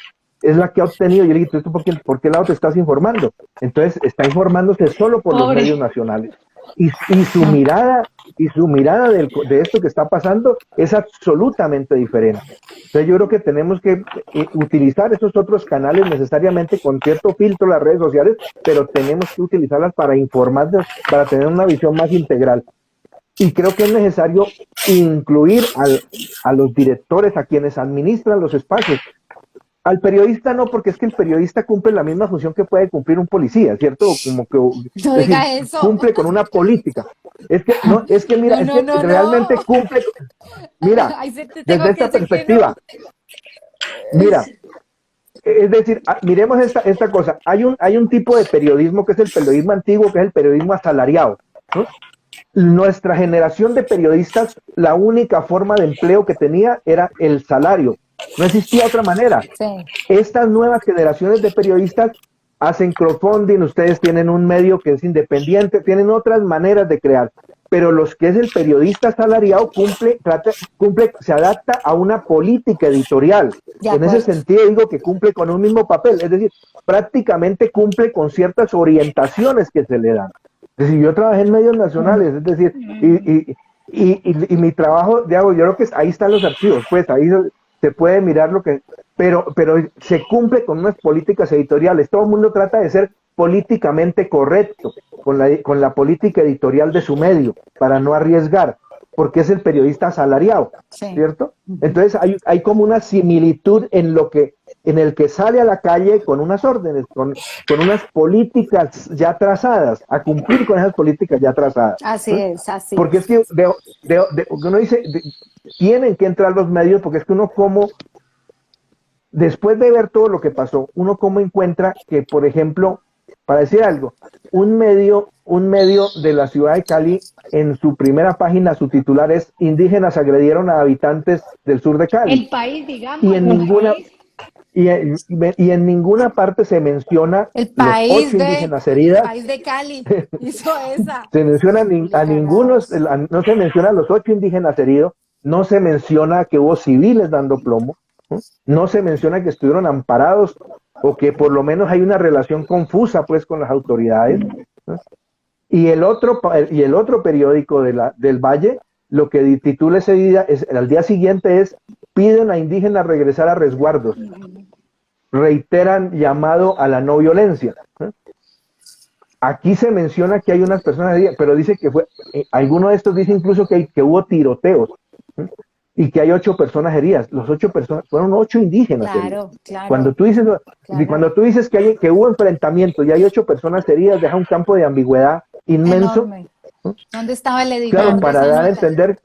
es la que ha obtenido. Yo le dije, ¿tú por qué lado te estás informando? Entonces está informándose solo por los medios nacionales. Y su mirada de esto que está pasando es absolutamente diferente. Entonces yo creo que tenemos que utilizar esos otros canales necesariamente con cierto filtro, las redes sociales, pero tenemos que utilizarlas para informarnos, para tener una visión más integral. Y creo que es necesario incluir a los directores, a quienes administran los espacios. Al periodista no, porque es que el periodista cumple la misma función que puede cumplir un policía, ¿cierto? Como que no diga eso. Cumple con una política. Realmente cumple. Mira, desde esta perspectiva. Mira, es decir, miremos esta cosa. Hay un tipo de periodismo que es el periodismo antiguo, que es el periodismo asalariado, ¿no? Nuestra generación de periodistas, la única forma de empleo que tenía era el salario. No existía otra manera. Sí. Estas nuevas generaciones de periodistas hacen crowdfunding, ustedes tienen un medio que es independiente, tienen otras maneras de crear, pero los que es el periodista asalariado se adapta a una política editorial. En ese sentido digo que cumple con un mismo papel, es decir, prácticamente cumple con ciertas orientaciones que se le dan. Es decir, yo trabajé en medios nacionales, es decir, y mi trabajo, yo creo que ahí están los archivos, pues ahí se puede mirar lo que, pero se cumple con unas políticas editoriales. Todo el mundo trata de ser políticamente correcto con la política editorial de su medio, para no arriesgar, porque es el periodista asalariado, Sí. ¿cierto? Entonces hay como una similitud en el que sale a la calle con unas órdenes, con unas políticas ya trazadas, a cumplir con esas políticas ya trazadas. Así es, así Porque es. es que uno dice, tienen que entrar los medios, porque es que uno como, después de ver todo lo que pasó, uno como encuentra que, por ejemplo, para decir algo, un medio de la ciudad de Cali, en su primera página, su titular es "Indígenas agredieron a habitantes del sur de Cali". El país, digamos, Y en el ninguna, país. y en ninguna parte se menciona El los país 8 de, indígenas el heridas, país de Cali hizo esa. se menciona a ningunos, Publicados. no se menciona a los 8 indígenas heridos, no se menciona que hubo civiles dando plomo, ¿no? No se menciona que estuvieron amparados o que por lo menos hay una relación confusa pues con las autoridades, ¿no? Y el otro periódico del Valle, lo que titula ese día, al día siguiente es: "Piden a indígenas regresar a resguardos, reiteran llamado a la no violencia", ¿no? Aquí se menciona que hay unas personas heridas, pero dice que alguno de estos dice incluso que hubo tiroteos, ¿no? Y que hay 8 personas heridas. Los 8 personas fueron 8 indígenas heridas. Claro, Cuando claro. cuando tú dices que hubo enfrentamiento y hay 8 personas heridas, deja un campo de ambigüedad inmenso. Enorme. ¿Dónde estaba el Claro, editor de esa nota?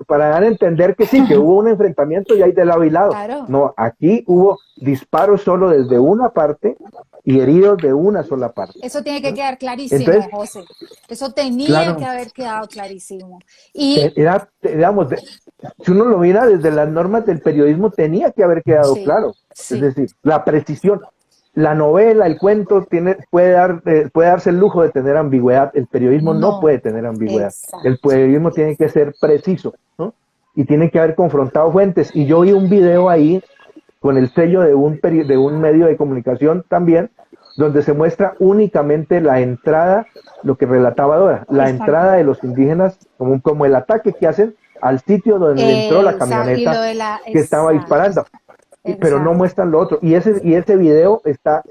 para dar a entender que sí, que hubo un enfrentamiento y hay de lado y lado. Claro. No, aquí hubo disparos solo desde una parte y heridos de una sola parte. Eso tiene que quedar clarísimo, Entonces, José. Eso tenía claro, que haber quedado clarísimo. Y digamos, si uno lo mira desde las normas del periodismo, tenía que haber quedado sí, claro. sí. Es decir, la precisión. La novela, el cuento puede darse el lujo de tener ambigüedad. El periodismo no puede tener ambigüedad. Exacto. El periodismo tiene que ser preciso, ¿no? Y tiene que haber confrontado fuentes. Y yo vi un video ahí con el sello de un medio de comunicación también, donde se muestra únicamente la entrada, lo que relataba Dora, la Exacto. entrada de los indígenas, como el ataque que hacen al sitio donde entró la Y camioneta lo de la, que estaba disparando. Pero no muestran lo otro. Y ese video está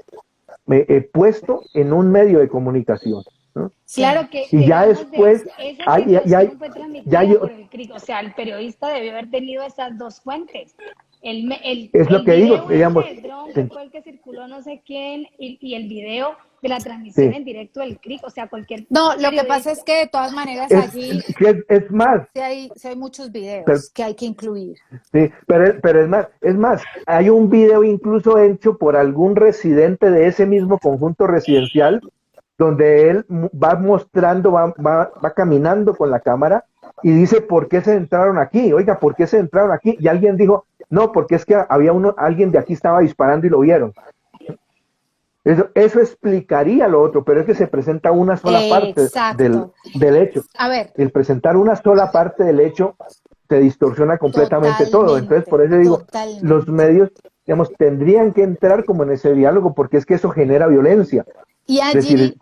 puesto en un medio de comunicación, ¿no? Claro que, Y ya digamos, después esa hay, situación fue transmitida hay- por el CRIC, o sea, el periodista debió haber tenido esas dos fuentes. es lo El que digo, video digamos, ese del dron, que sí, fue el que circuló no sé quién, y el video de la transmisión sí. en directo del CRIC, o sea, cualquier No, lo que periodista. pasa es que de todas maneras Es, allí es más, sí hay muchos pero, videos que hay que incluir. sí, pero es más, hay un video incluso hecho por algún residente de ese mismo conjunto residencial, donde él va mostrando, va caminando con la cámara y dice: "¿Por qué se entraron aquí? Oiga, ¿por qué se entraron aquí?". Y alguien dijo: "No, porque es que alguien de aquí estaba disparando y lo vieron". Eso explicaría lo otro, pero es que se presenta una sola parte Exacto. del hecho. A ver, El presentar una sola parte del hecho te distorsiona completamente todo. Entonces, por eso digo, totalmente. los medios, digamos, tendrían que entrar como en ese diálogo, porque es que eso genera violencia. Y Es decir,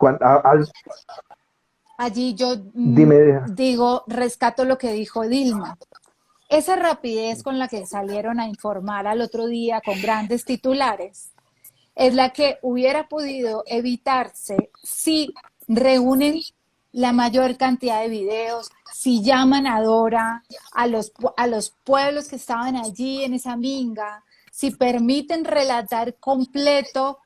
allí yo dime, digo, rescato lo que dijo Dilma. Esa rapidez con la que salieron a informar al otro día con grandes titulares es la que hubiera podido evitarse si reúnen la mayor cantidad de videos, si llaman a Dora, a los pueblos que estaban allí en esa minga, si permiten relatar completo,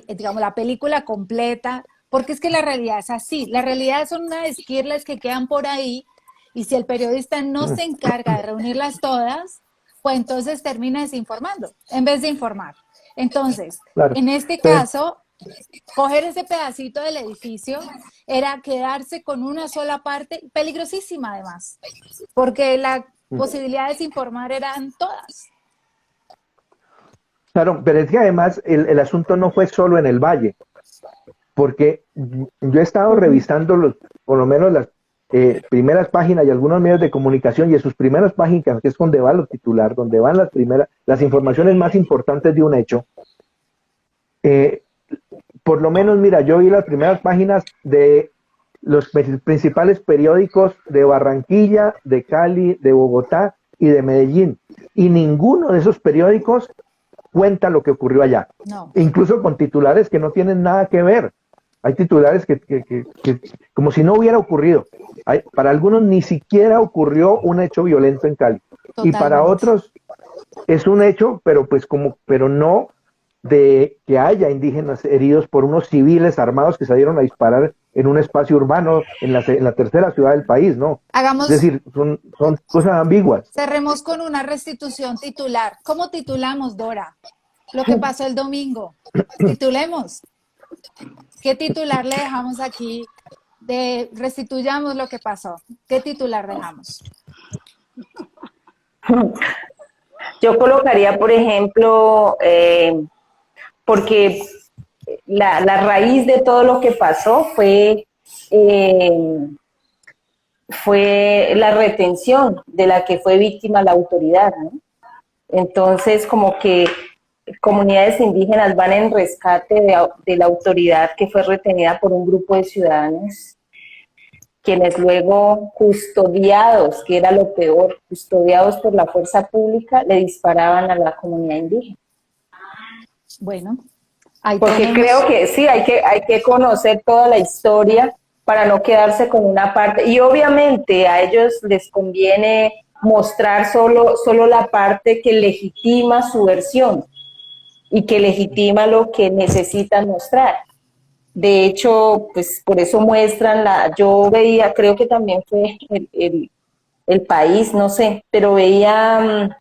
digamos, la película completa, porque es que la realidad es así. La realidad son unas esquirlas que quedan por ahí, y si el periodista no se encarga de reunirlas todas, pues entonces termina desinformando, en vez de informar. Entonces, claro, en este caso, coger ese pedacito del edificio era quedarse con una sola parte, peligrosísima además, porque la posibilidad de desinformar eran todas. claro, pero es que además el asunto no fue solo en el Valle, porque yo he estado revisando por lo menos las primeras páginas y algunos medios de comunicación, y en sus primeras páginas, que es donde va lo titular, donde van las informaciones más importantes de un hecho. Por lo menos, mira, yo vi las primeras páginas de los principales periódicos de Barranquilla, de Cali, de Bogotá, y de Medellín, y ninguno de esos periódicos cuenta lo que ocurrió allá, No. incluso con titulares que no tienen nada que ver. Hay titulares que como si no hubiera ocurrido. Para algunos ni siquiera ocurrió un hecho violento en Cali. Y para Totalmente. otros es un hecho, pero no de que haya indígenas heridos por unos civiles armados que salieron a disparar en un espacio urbano en la tercera ciudad del país, ¿no? Es Hagamos, decir, son cosas ambiguas. cerremos con una restitución titular. ¿Cómo titulamos, Dora? Lo que pasó el domingo. Titulemos. ¿Qué titular le dejamos aquí de restituyamos lo que pasó? ¿Qué titular dejamos? Yo colocaría, por ejemplo, porque la raíz de todo lo que pasó fue la retención de la que fue víctima la autoridad, ¿no? Entonces, como que comunidades indígenas van en rescate de la autoridad que fue retenida por un grupo de ciudadanos, quienes luego, custodiados, que era lo peor, custodiados por la fuerza pública, le disparaban a la comunidad indígena. Bueno, ahí Porque tenemos. creo que sí, hay que conocer toda la historia para no quedarse con una parte. Y obviamente a ellos les conviene mostrar solo la parte que legitima su versión y que legitima lo que necesitan mostrar. De hecho, pues por eso muestran yo veía, creo que también fue el país, no sé, pero veía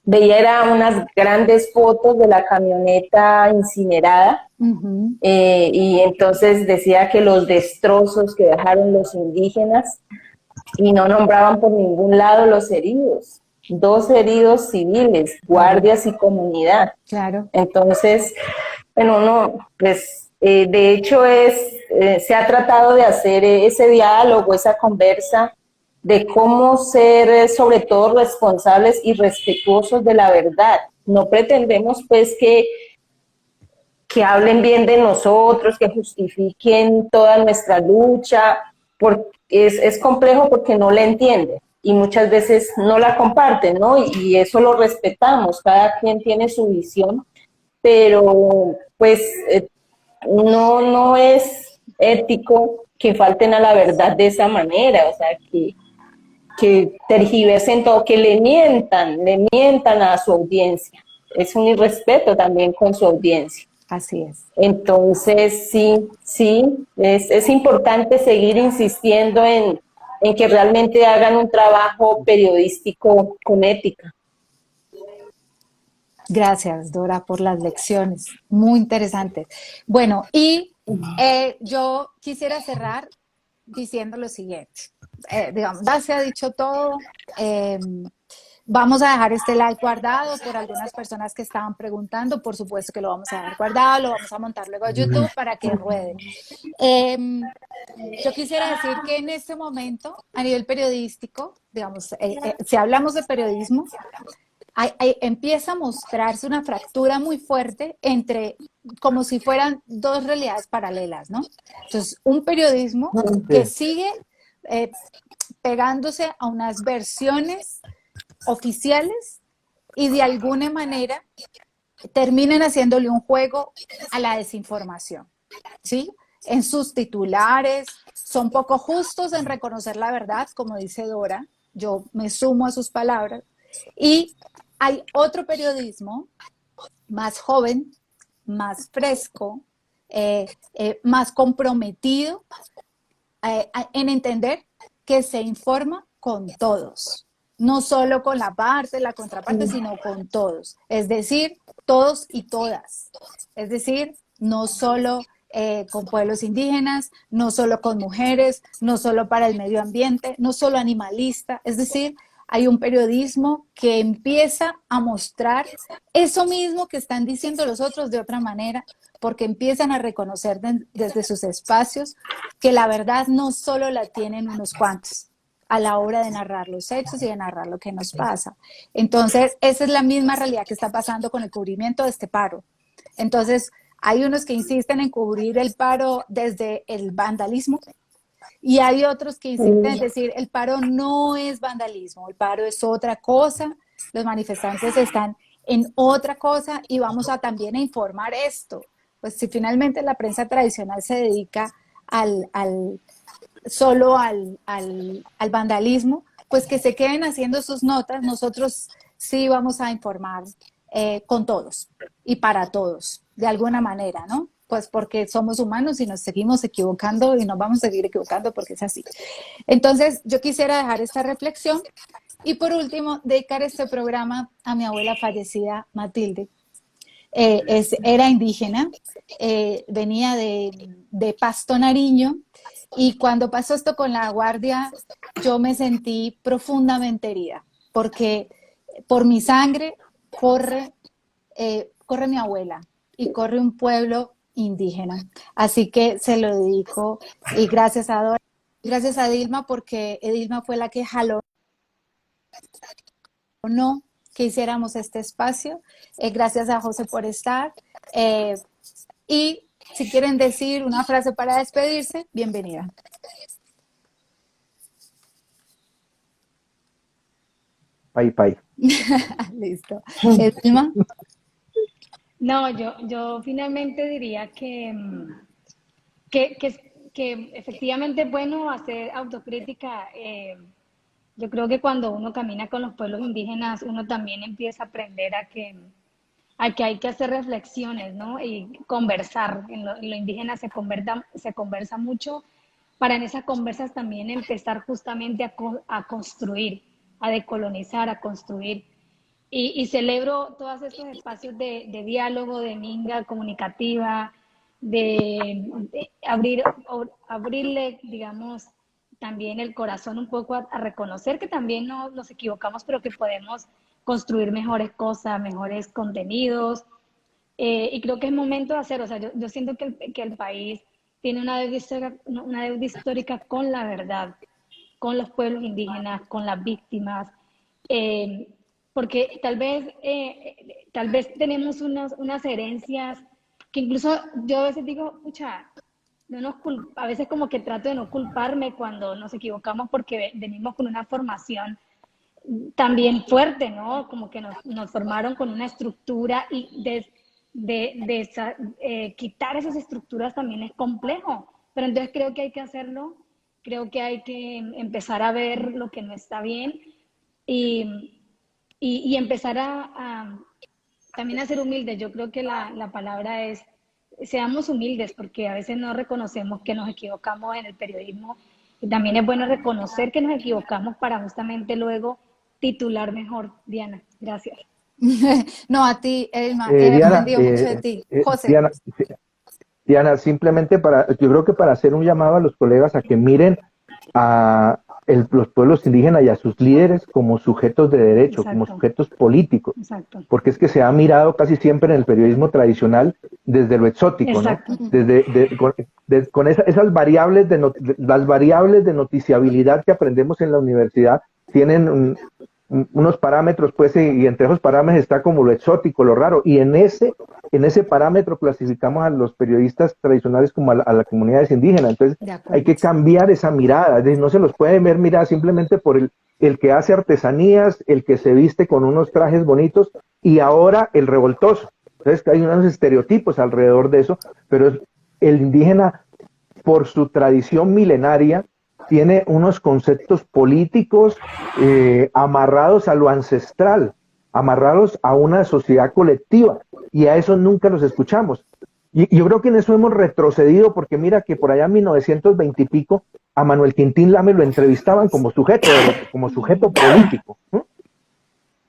era unas grandes fotos de la camioneta incinerada. Uh-huh. Y entonces decía que los destrozos que dejaron los indígenas, y no nombraban por ningún lado los heridos, 2 heridos civiles, guardias y comunidad. Claro. Entonces, bueno, pues de hecho se ha tratado de hacer ese diálogo, esa conversa de cómo ser sobre todo responsables y respetuosos de la verdad. No pretendemos pues que hablen bien de nosotros, que justifiquen toda nuestra lucha, porque es complejo porque no la entienden y muchas veces no la comparten, ¿no? Y eso lo respetamos, cada quien tiene su visión, pero pues no es ético que falten a la verdad de esa manera, o sea, que tergiversen todo, que le mientan a su audiencia. Es un irrespeto también con su audiencia. Así es. Entonces, sí, es importante seguir insistiendo en que realmente hagan un trabajo periodístico con ética. Gracias, Dora, por las lecciones. Muy interesantes. Bueno, y yo quisiera cerrar diciendo lo siguiente. Digamos, ya se ha dicho todo. Vamos a dejar este live guardado por algunas personas que estaban preguntando. Por supuesto que lo vamos a dejar guardado, lo vamos a montar luego a YouTube para que ruede. Yo quisiera decir que en este momento, a nivel periodístico, digamos, si hablamos de periodismo, empieza a mostrarse una fractura muy fuerte entre, como si fueran 2 realidades paralelas, ¿no? Entonces, un periodismo que sigue pegándose a unas versiones oficiales y de alguna manera terminan haciéndole un juego a la desinformación, ¿sí? En sus titulares, son poco justos en reconocer la verdad, como dice Dora, yo me sumo a sus palabras, y hay otro periodismo más joven, más fresco, más comprometido en entender que se informa con todos, no solo con la parte, la contraparte, sino con todos, es decir, todos y todas, es decir, no solo con pueblos indígenas, no solo con mujeres, no solo para el medio ambiente, no solo animalista, es decir, hay un periodismo que empieza a mostrar eso mismo que están diciendo los otros de otra manera, porque empiezan a reconocer desde sus espacios que la verdad no solo la tienen unos cuantos a la hora de narrar los hechos y de narrar lo que nos pasa. Entonces, esa es la misma realidad que está pasando con el cubrimiento de este paro. Entonces, hay unos que insisten en cubrir el paro desde el vandalismo, Y hay otros que insisten en decir, el paro no es vandalismo, el paro es otra cosa, los manifestantes están en otra cosa y vamos a también a informar esto. Pues si finalmente la prensa tradicional se dedica solo al vandalismo, pues que se queden haciendo sus notas, nosotros sí vamos a informar con todos y para todos, de alguna manera, ¿no? Pues porque somos humanos y nos seguimos equivocando y nos vamos a seguir equivocando porque es así. Entonces, yo quisiera dejar esta reflexión y por último, dedicar este programa a mi abuela fallecida, Matilde. Era indígena, venía de Pasto Nariño, y cuando pasó esto con la guardia, yo me sentí profundamente herida, porque por mi sangre corre mi abuela y corre un pueblo indígena. Así que se lo dedico, y gracias a Dora, gracias a Dilma, porque Dilma fue la que jaló que hiciéramos este espacio. Gracias a José por estar. Y si quieren decir una frase para despedirse, bienvenida. Pay. Listo. Dilma. No, yo finalmente diría que efectivamente es bueno hacer autocrítica. Yo creo que cuando uno camina con los pueblos indígenas, uno también empieza a aprender a que hay que hacer reflexiones, ¿no? Y conversar. En lo indígena se conversa mucho, para en esas conversas también empezar justamente a construir, a decolonizar, a construir. Y celebro todos estos espacios de diálogo, de minga comunicativa, de abrirle, digamos, también el corazón un poco a reconocer que también nos equivocamos, pero que podemos construir mejores cosas, mejores contenidos. Y creo que es momento de hacer, o sea, yo siento que el país tiene una deuda histórica con la verdad, con los pueblos indígenas, con las víctimas. Porque tal vez tenemos unas herencias que incluso yo a veces digo, pucha, a veces como que trato de no culparme cuando nos equivocamos porque venimos con una formación también fuerte, ¿no? Como que nos formaron con una estructura y quitar esas estructuras también es complejo, pero entonces creo que hay que hacerlo, creo que hay que empezar a ver lo que no está bien y empezar también a ser humildes. Yo creo que la palabra es, seamos humildes, porque a veces no reconocemos que nos equivocamos en el periodismo, y también es bueno reconocer que nos equivocamos para justamente luego titular mejor. Diana, gracias. No, a ti, Elma, he aprendido mucho de ti. José. Diana, simplemente yo creo que para hacer un llamado a los colegas a que miren a los pueblos indígenas y a sus líderes como sujetos de derecho, como sujetos políticos, porque es que se ha mirado casi siempre en el periodismo tradicional desde lo exótico, ¿no? Con esas variables las variables de noticiabilidad que aprendemos en la universidad tienen unos parámetros, pues, y entre esos parámetros está como lo exótico, lo raro, y en ese parámetro clasificamos a los periodistas tradicionales como a las comunidades indígenas. Entonces hay que cambiar esa mirada, es decir, no se los puede ver mirada simplemente por el que hace artesanías, el que se viste con unos trajes bonitos, y ahora el revoltoso. Entonces hay unos estereotipos alrededor de eso, pero el indígena, por su tradición milenaria, tiene unos conceptos políticos amarrados a lo ancestral, amarrados a una sociedad colectiva, y a eso nunca los escuchamos. Y yo creo que en eso hemos retrocedido, porque mira que por allá en 1920 y pico a Manuel Quintín Lame lo entrevistaban como sujeto político, ¿no?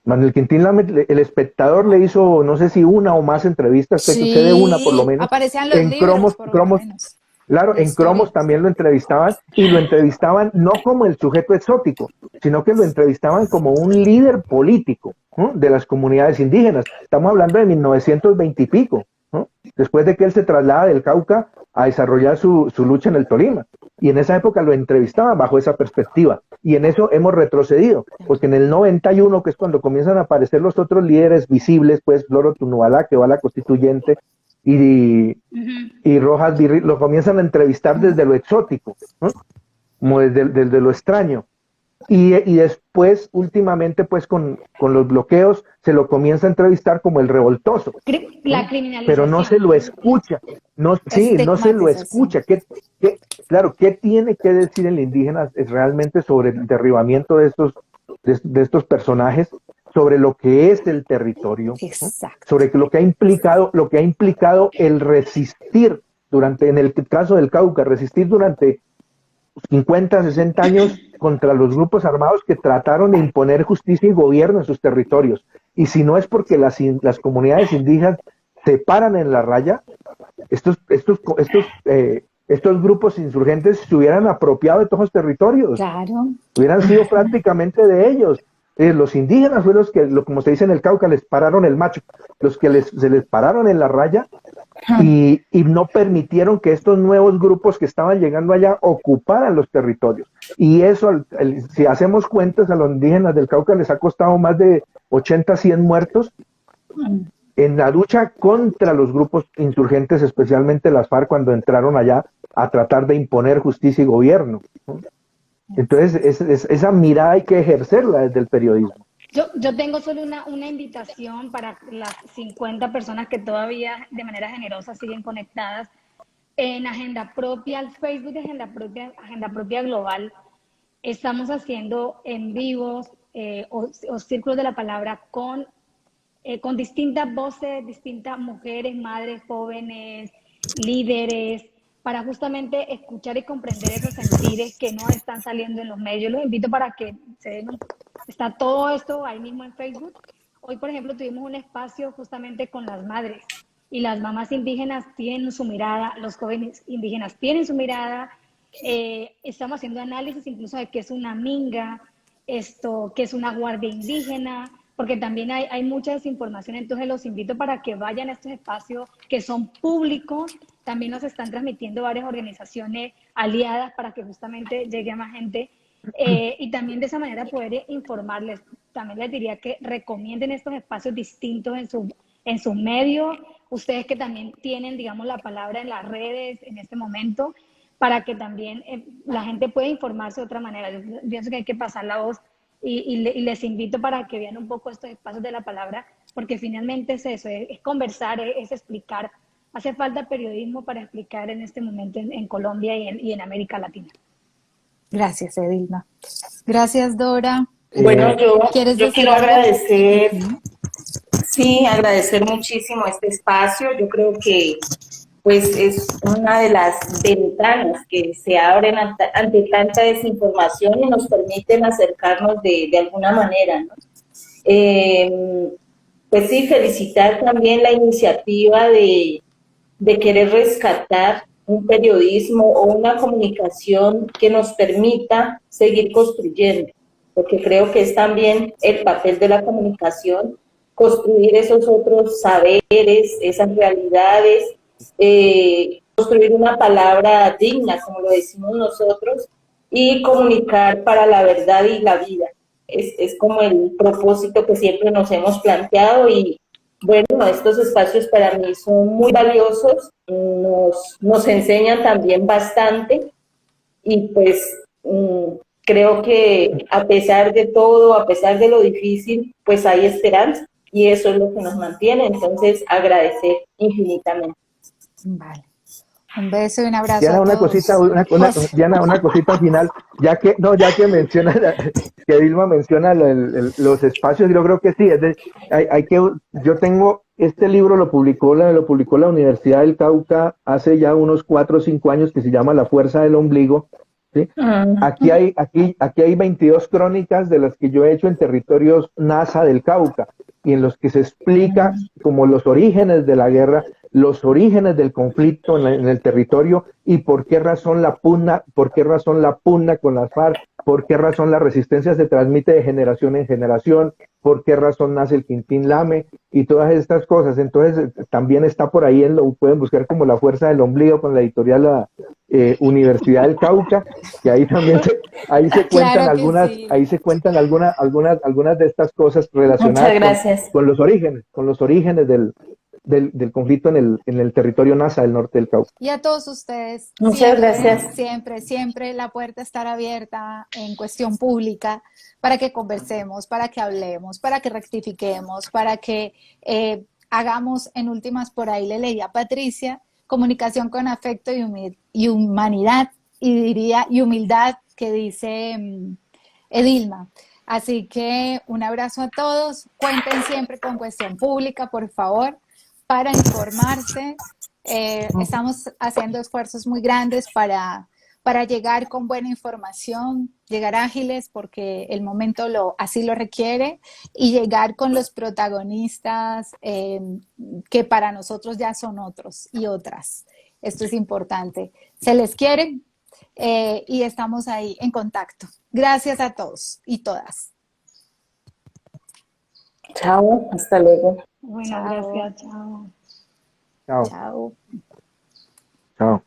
Manuel Quintín Lame, el Espectador le hizo, no sé si una o más entrevistas, que sucede una por lo menos. Aparecían los libros, por lo menos. Claro, en Cromos también lo entrevistaban, y lo entrevistaban no como el sujeto exótico, sino que lo entrevistaban como un líder político, ¿no?, de las comunidades indígenas. Estamos hablando de 1920 y pico, ¿no?, después de que él se traslada del Cauca a desarrollar su lucha en el Tolima. Y en esa época lo entrevistaban bajo esa perspectiva. Y en eso hemos retrocedido, porque en el 91, que es cuando comienzan a aparecer los otros líderes visibles, pues Floro Tunualá, que va a la constituyente, y Rojas Virri, lo comienzan a entrevistar desde lo exótico, ¿no? como desde lo extraño. Y después, últimamente, pues con los bloqueos, se lo comienza a entrevistar como el revoltoso. La criminalización. Pero no se lo escucha. No, sí, no se lo escucha. Claro, ¿qué tiene que decir el indígena realmente sobre el derribamiento de estos personajes, sobre lo que es el territorio, ¿no? Sobre lo que ha implicado el resistir en el caso del Cauca, resistir durante 50, 60 años contra los grupos armados que trataron de imponer justicia y gobierno en sus territorios? Y si no es porque las comunidades indígenas se paran en la raya, estos grupos insurgentes se hubieran apropiado de todos los territorios. Claro. Hubieran sido prácticamente de ellos. Los indígenas fueron los que, como se dice en el Cauca, les pararon el macho, los que se les pararon en la raya y no permitieron que estos nuevos grupos que estaban llegando allá ocuparan los territorios. Y eso, si hacemos cuentas, a los indígenas del Cauca les ha costado más de 80, 100 muertos en la lucha contra los grupos insurgentes, especialmente las FARC, cuando entraron allá a tratar de imponer justicia y gobierno, ¿no? Entonces, esa mirada hay que ejercerla desde el periodismo. Yo tengo solo una invitación para las 50 personas que todavía de manera generosa siguen conectadas. En Agenda Propia, el Facebook de Agenda Propia Global, estamos haciendo en vivos o círculos de la palabra con distintas voces, distintas mujeres, madres, jóvenes, líderes, para justamente escuchar y comprender esos sentires que no están saliendo en los medios. Los invito para que está todo esto ahí mismo en Facebook. Hoy, por ejemplo, tuvimos un espacio justamente con las madres, y las mamás indígenas tienen su mirada, los jóvenes indígenas tienen su mirada. Estamos haciendo análisis incluso de qué es una minga, qué es una guardia indígena, porque también hay mucha desinformación. Entonces los invito para que vayan a estos espacios que son públicos. También nos están transmitiendo varias organizaciones aliadas para que justamente llegue a más gente, y también de esa manera poder informarles. También les diría que recomienden estos espacios distintos en sus medios, ustedes que también tienen, digamos, la palabra en las redes en este momento, para que también la gente pueda informarse de otra manera. Yo pienso que hay que pasar la voz, y les invito para que vean un poco estos espacios de la palabra, porque finalmente es eso, es conversar, es explicar. Hace falta periodismo para explicar en este momento en Colombia y en América Latina. Gracias, Edilma. Gracias, Dora. Bueno, yo quiero algo? agradecer, sí, agradecer muchísimo este espacio. Yo creo que pues es una de las ventanas que se abren ante tanta desinformación y nos permiten acercarnos de alguna manera, ¿no? Pues sí, felicitar también la iniciativa de querer rescatar un periodismo o una comunicación que nos permita seguir construyendo, porque creo que es también el papel de la comunicación, construir esos otros saberes, esas realidades, construir una palabra digna, como lo decimos nosotros, y comunicar para la verdad y la vida. Es como el propósito que siempre nos hemos planteado, y bueno, estos espacios para mí son muy valiosos, nos enseñan también bastante, y pues creo que a pesar de todo, a pesar de lo difícil, pues hay esperanza, y eso es lo que nos mantiene. Entonces, agradecer infinitamente. Vale. Un beso y un abrazo. Diana, una cosita final, ya que menciona, que Dilma menciona los espacios. Yo creo que sí, yo tengo este libro, lo publicó la Universidad del Cauca hace ya unos 4 o 5 años, que se llama La Fuerza del Ombligo, ¿sí? Aquí hay 22 crónicas de las que yo he hecho en territorios NASA del Cauca, y en los que se explica como los orígenes de la guerra, los orígenes del conflicto en el territorio, y por qué razón la pugna con las FARC, por qué razón la resistencia se transmite de generación en generación, por qué razón nace el Quintín Lame y todas estas cosas. Entonces también está por ahí, lo pueden buscar como La Fuerza del Ombligo, con la editorial Universidad del Cauca, que ahí también se cuentan algunas de estas cosas relacionadas con los orígenes del conflicto en el territorio NASA del norte del Cauca. Y a todos ustedes, Muchas siempre, gracias. siempre, siempre la puerta estará abierta en Cuestión Pública para que conversemos, para que hablemos, para que rectifiquemos, para que hagamos, en últimas, por ahí le leía a Patricia, comunicación con afecto y humanidad, y diría, y humildad, que dice Edilma. Así que un abrazo a todos, cuenten siempre con Cuestión Pública, por favor, para informarse. Estamos haciendo esfuerzos muy grandes para llegar con buena información, llegar ágiles porque el momento así lo requiere y llegar con los protagonistas que para nosotros ya son otros y otras. Esto es importante. Se les quiere y estamos ahí en contacto. Gracias a todos y todas. Chao, hasta luego. Bueno, Chao. gracias, chao. Chao. Chao. Chao.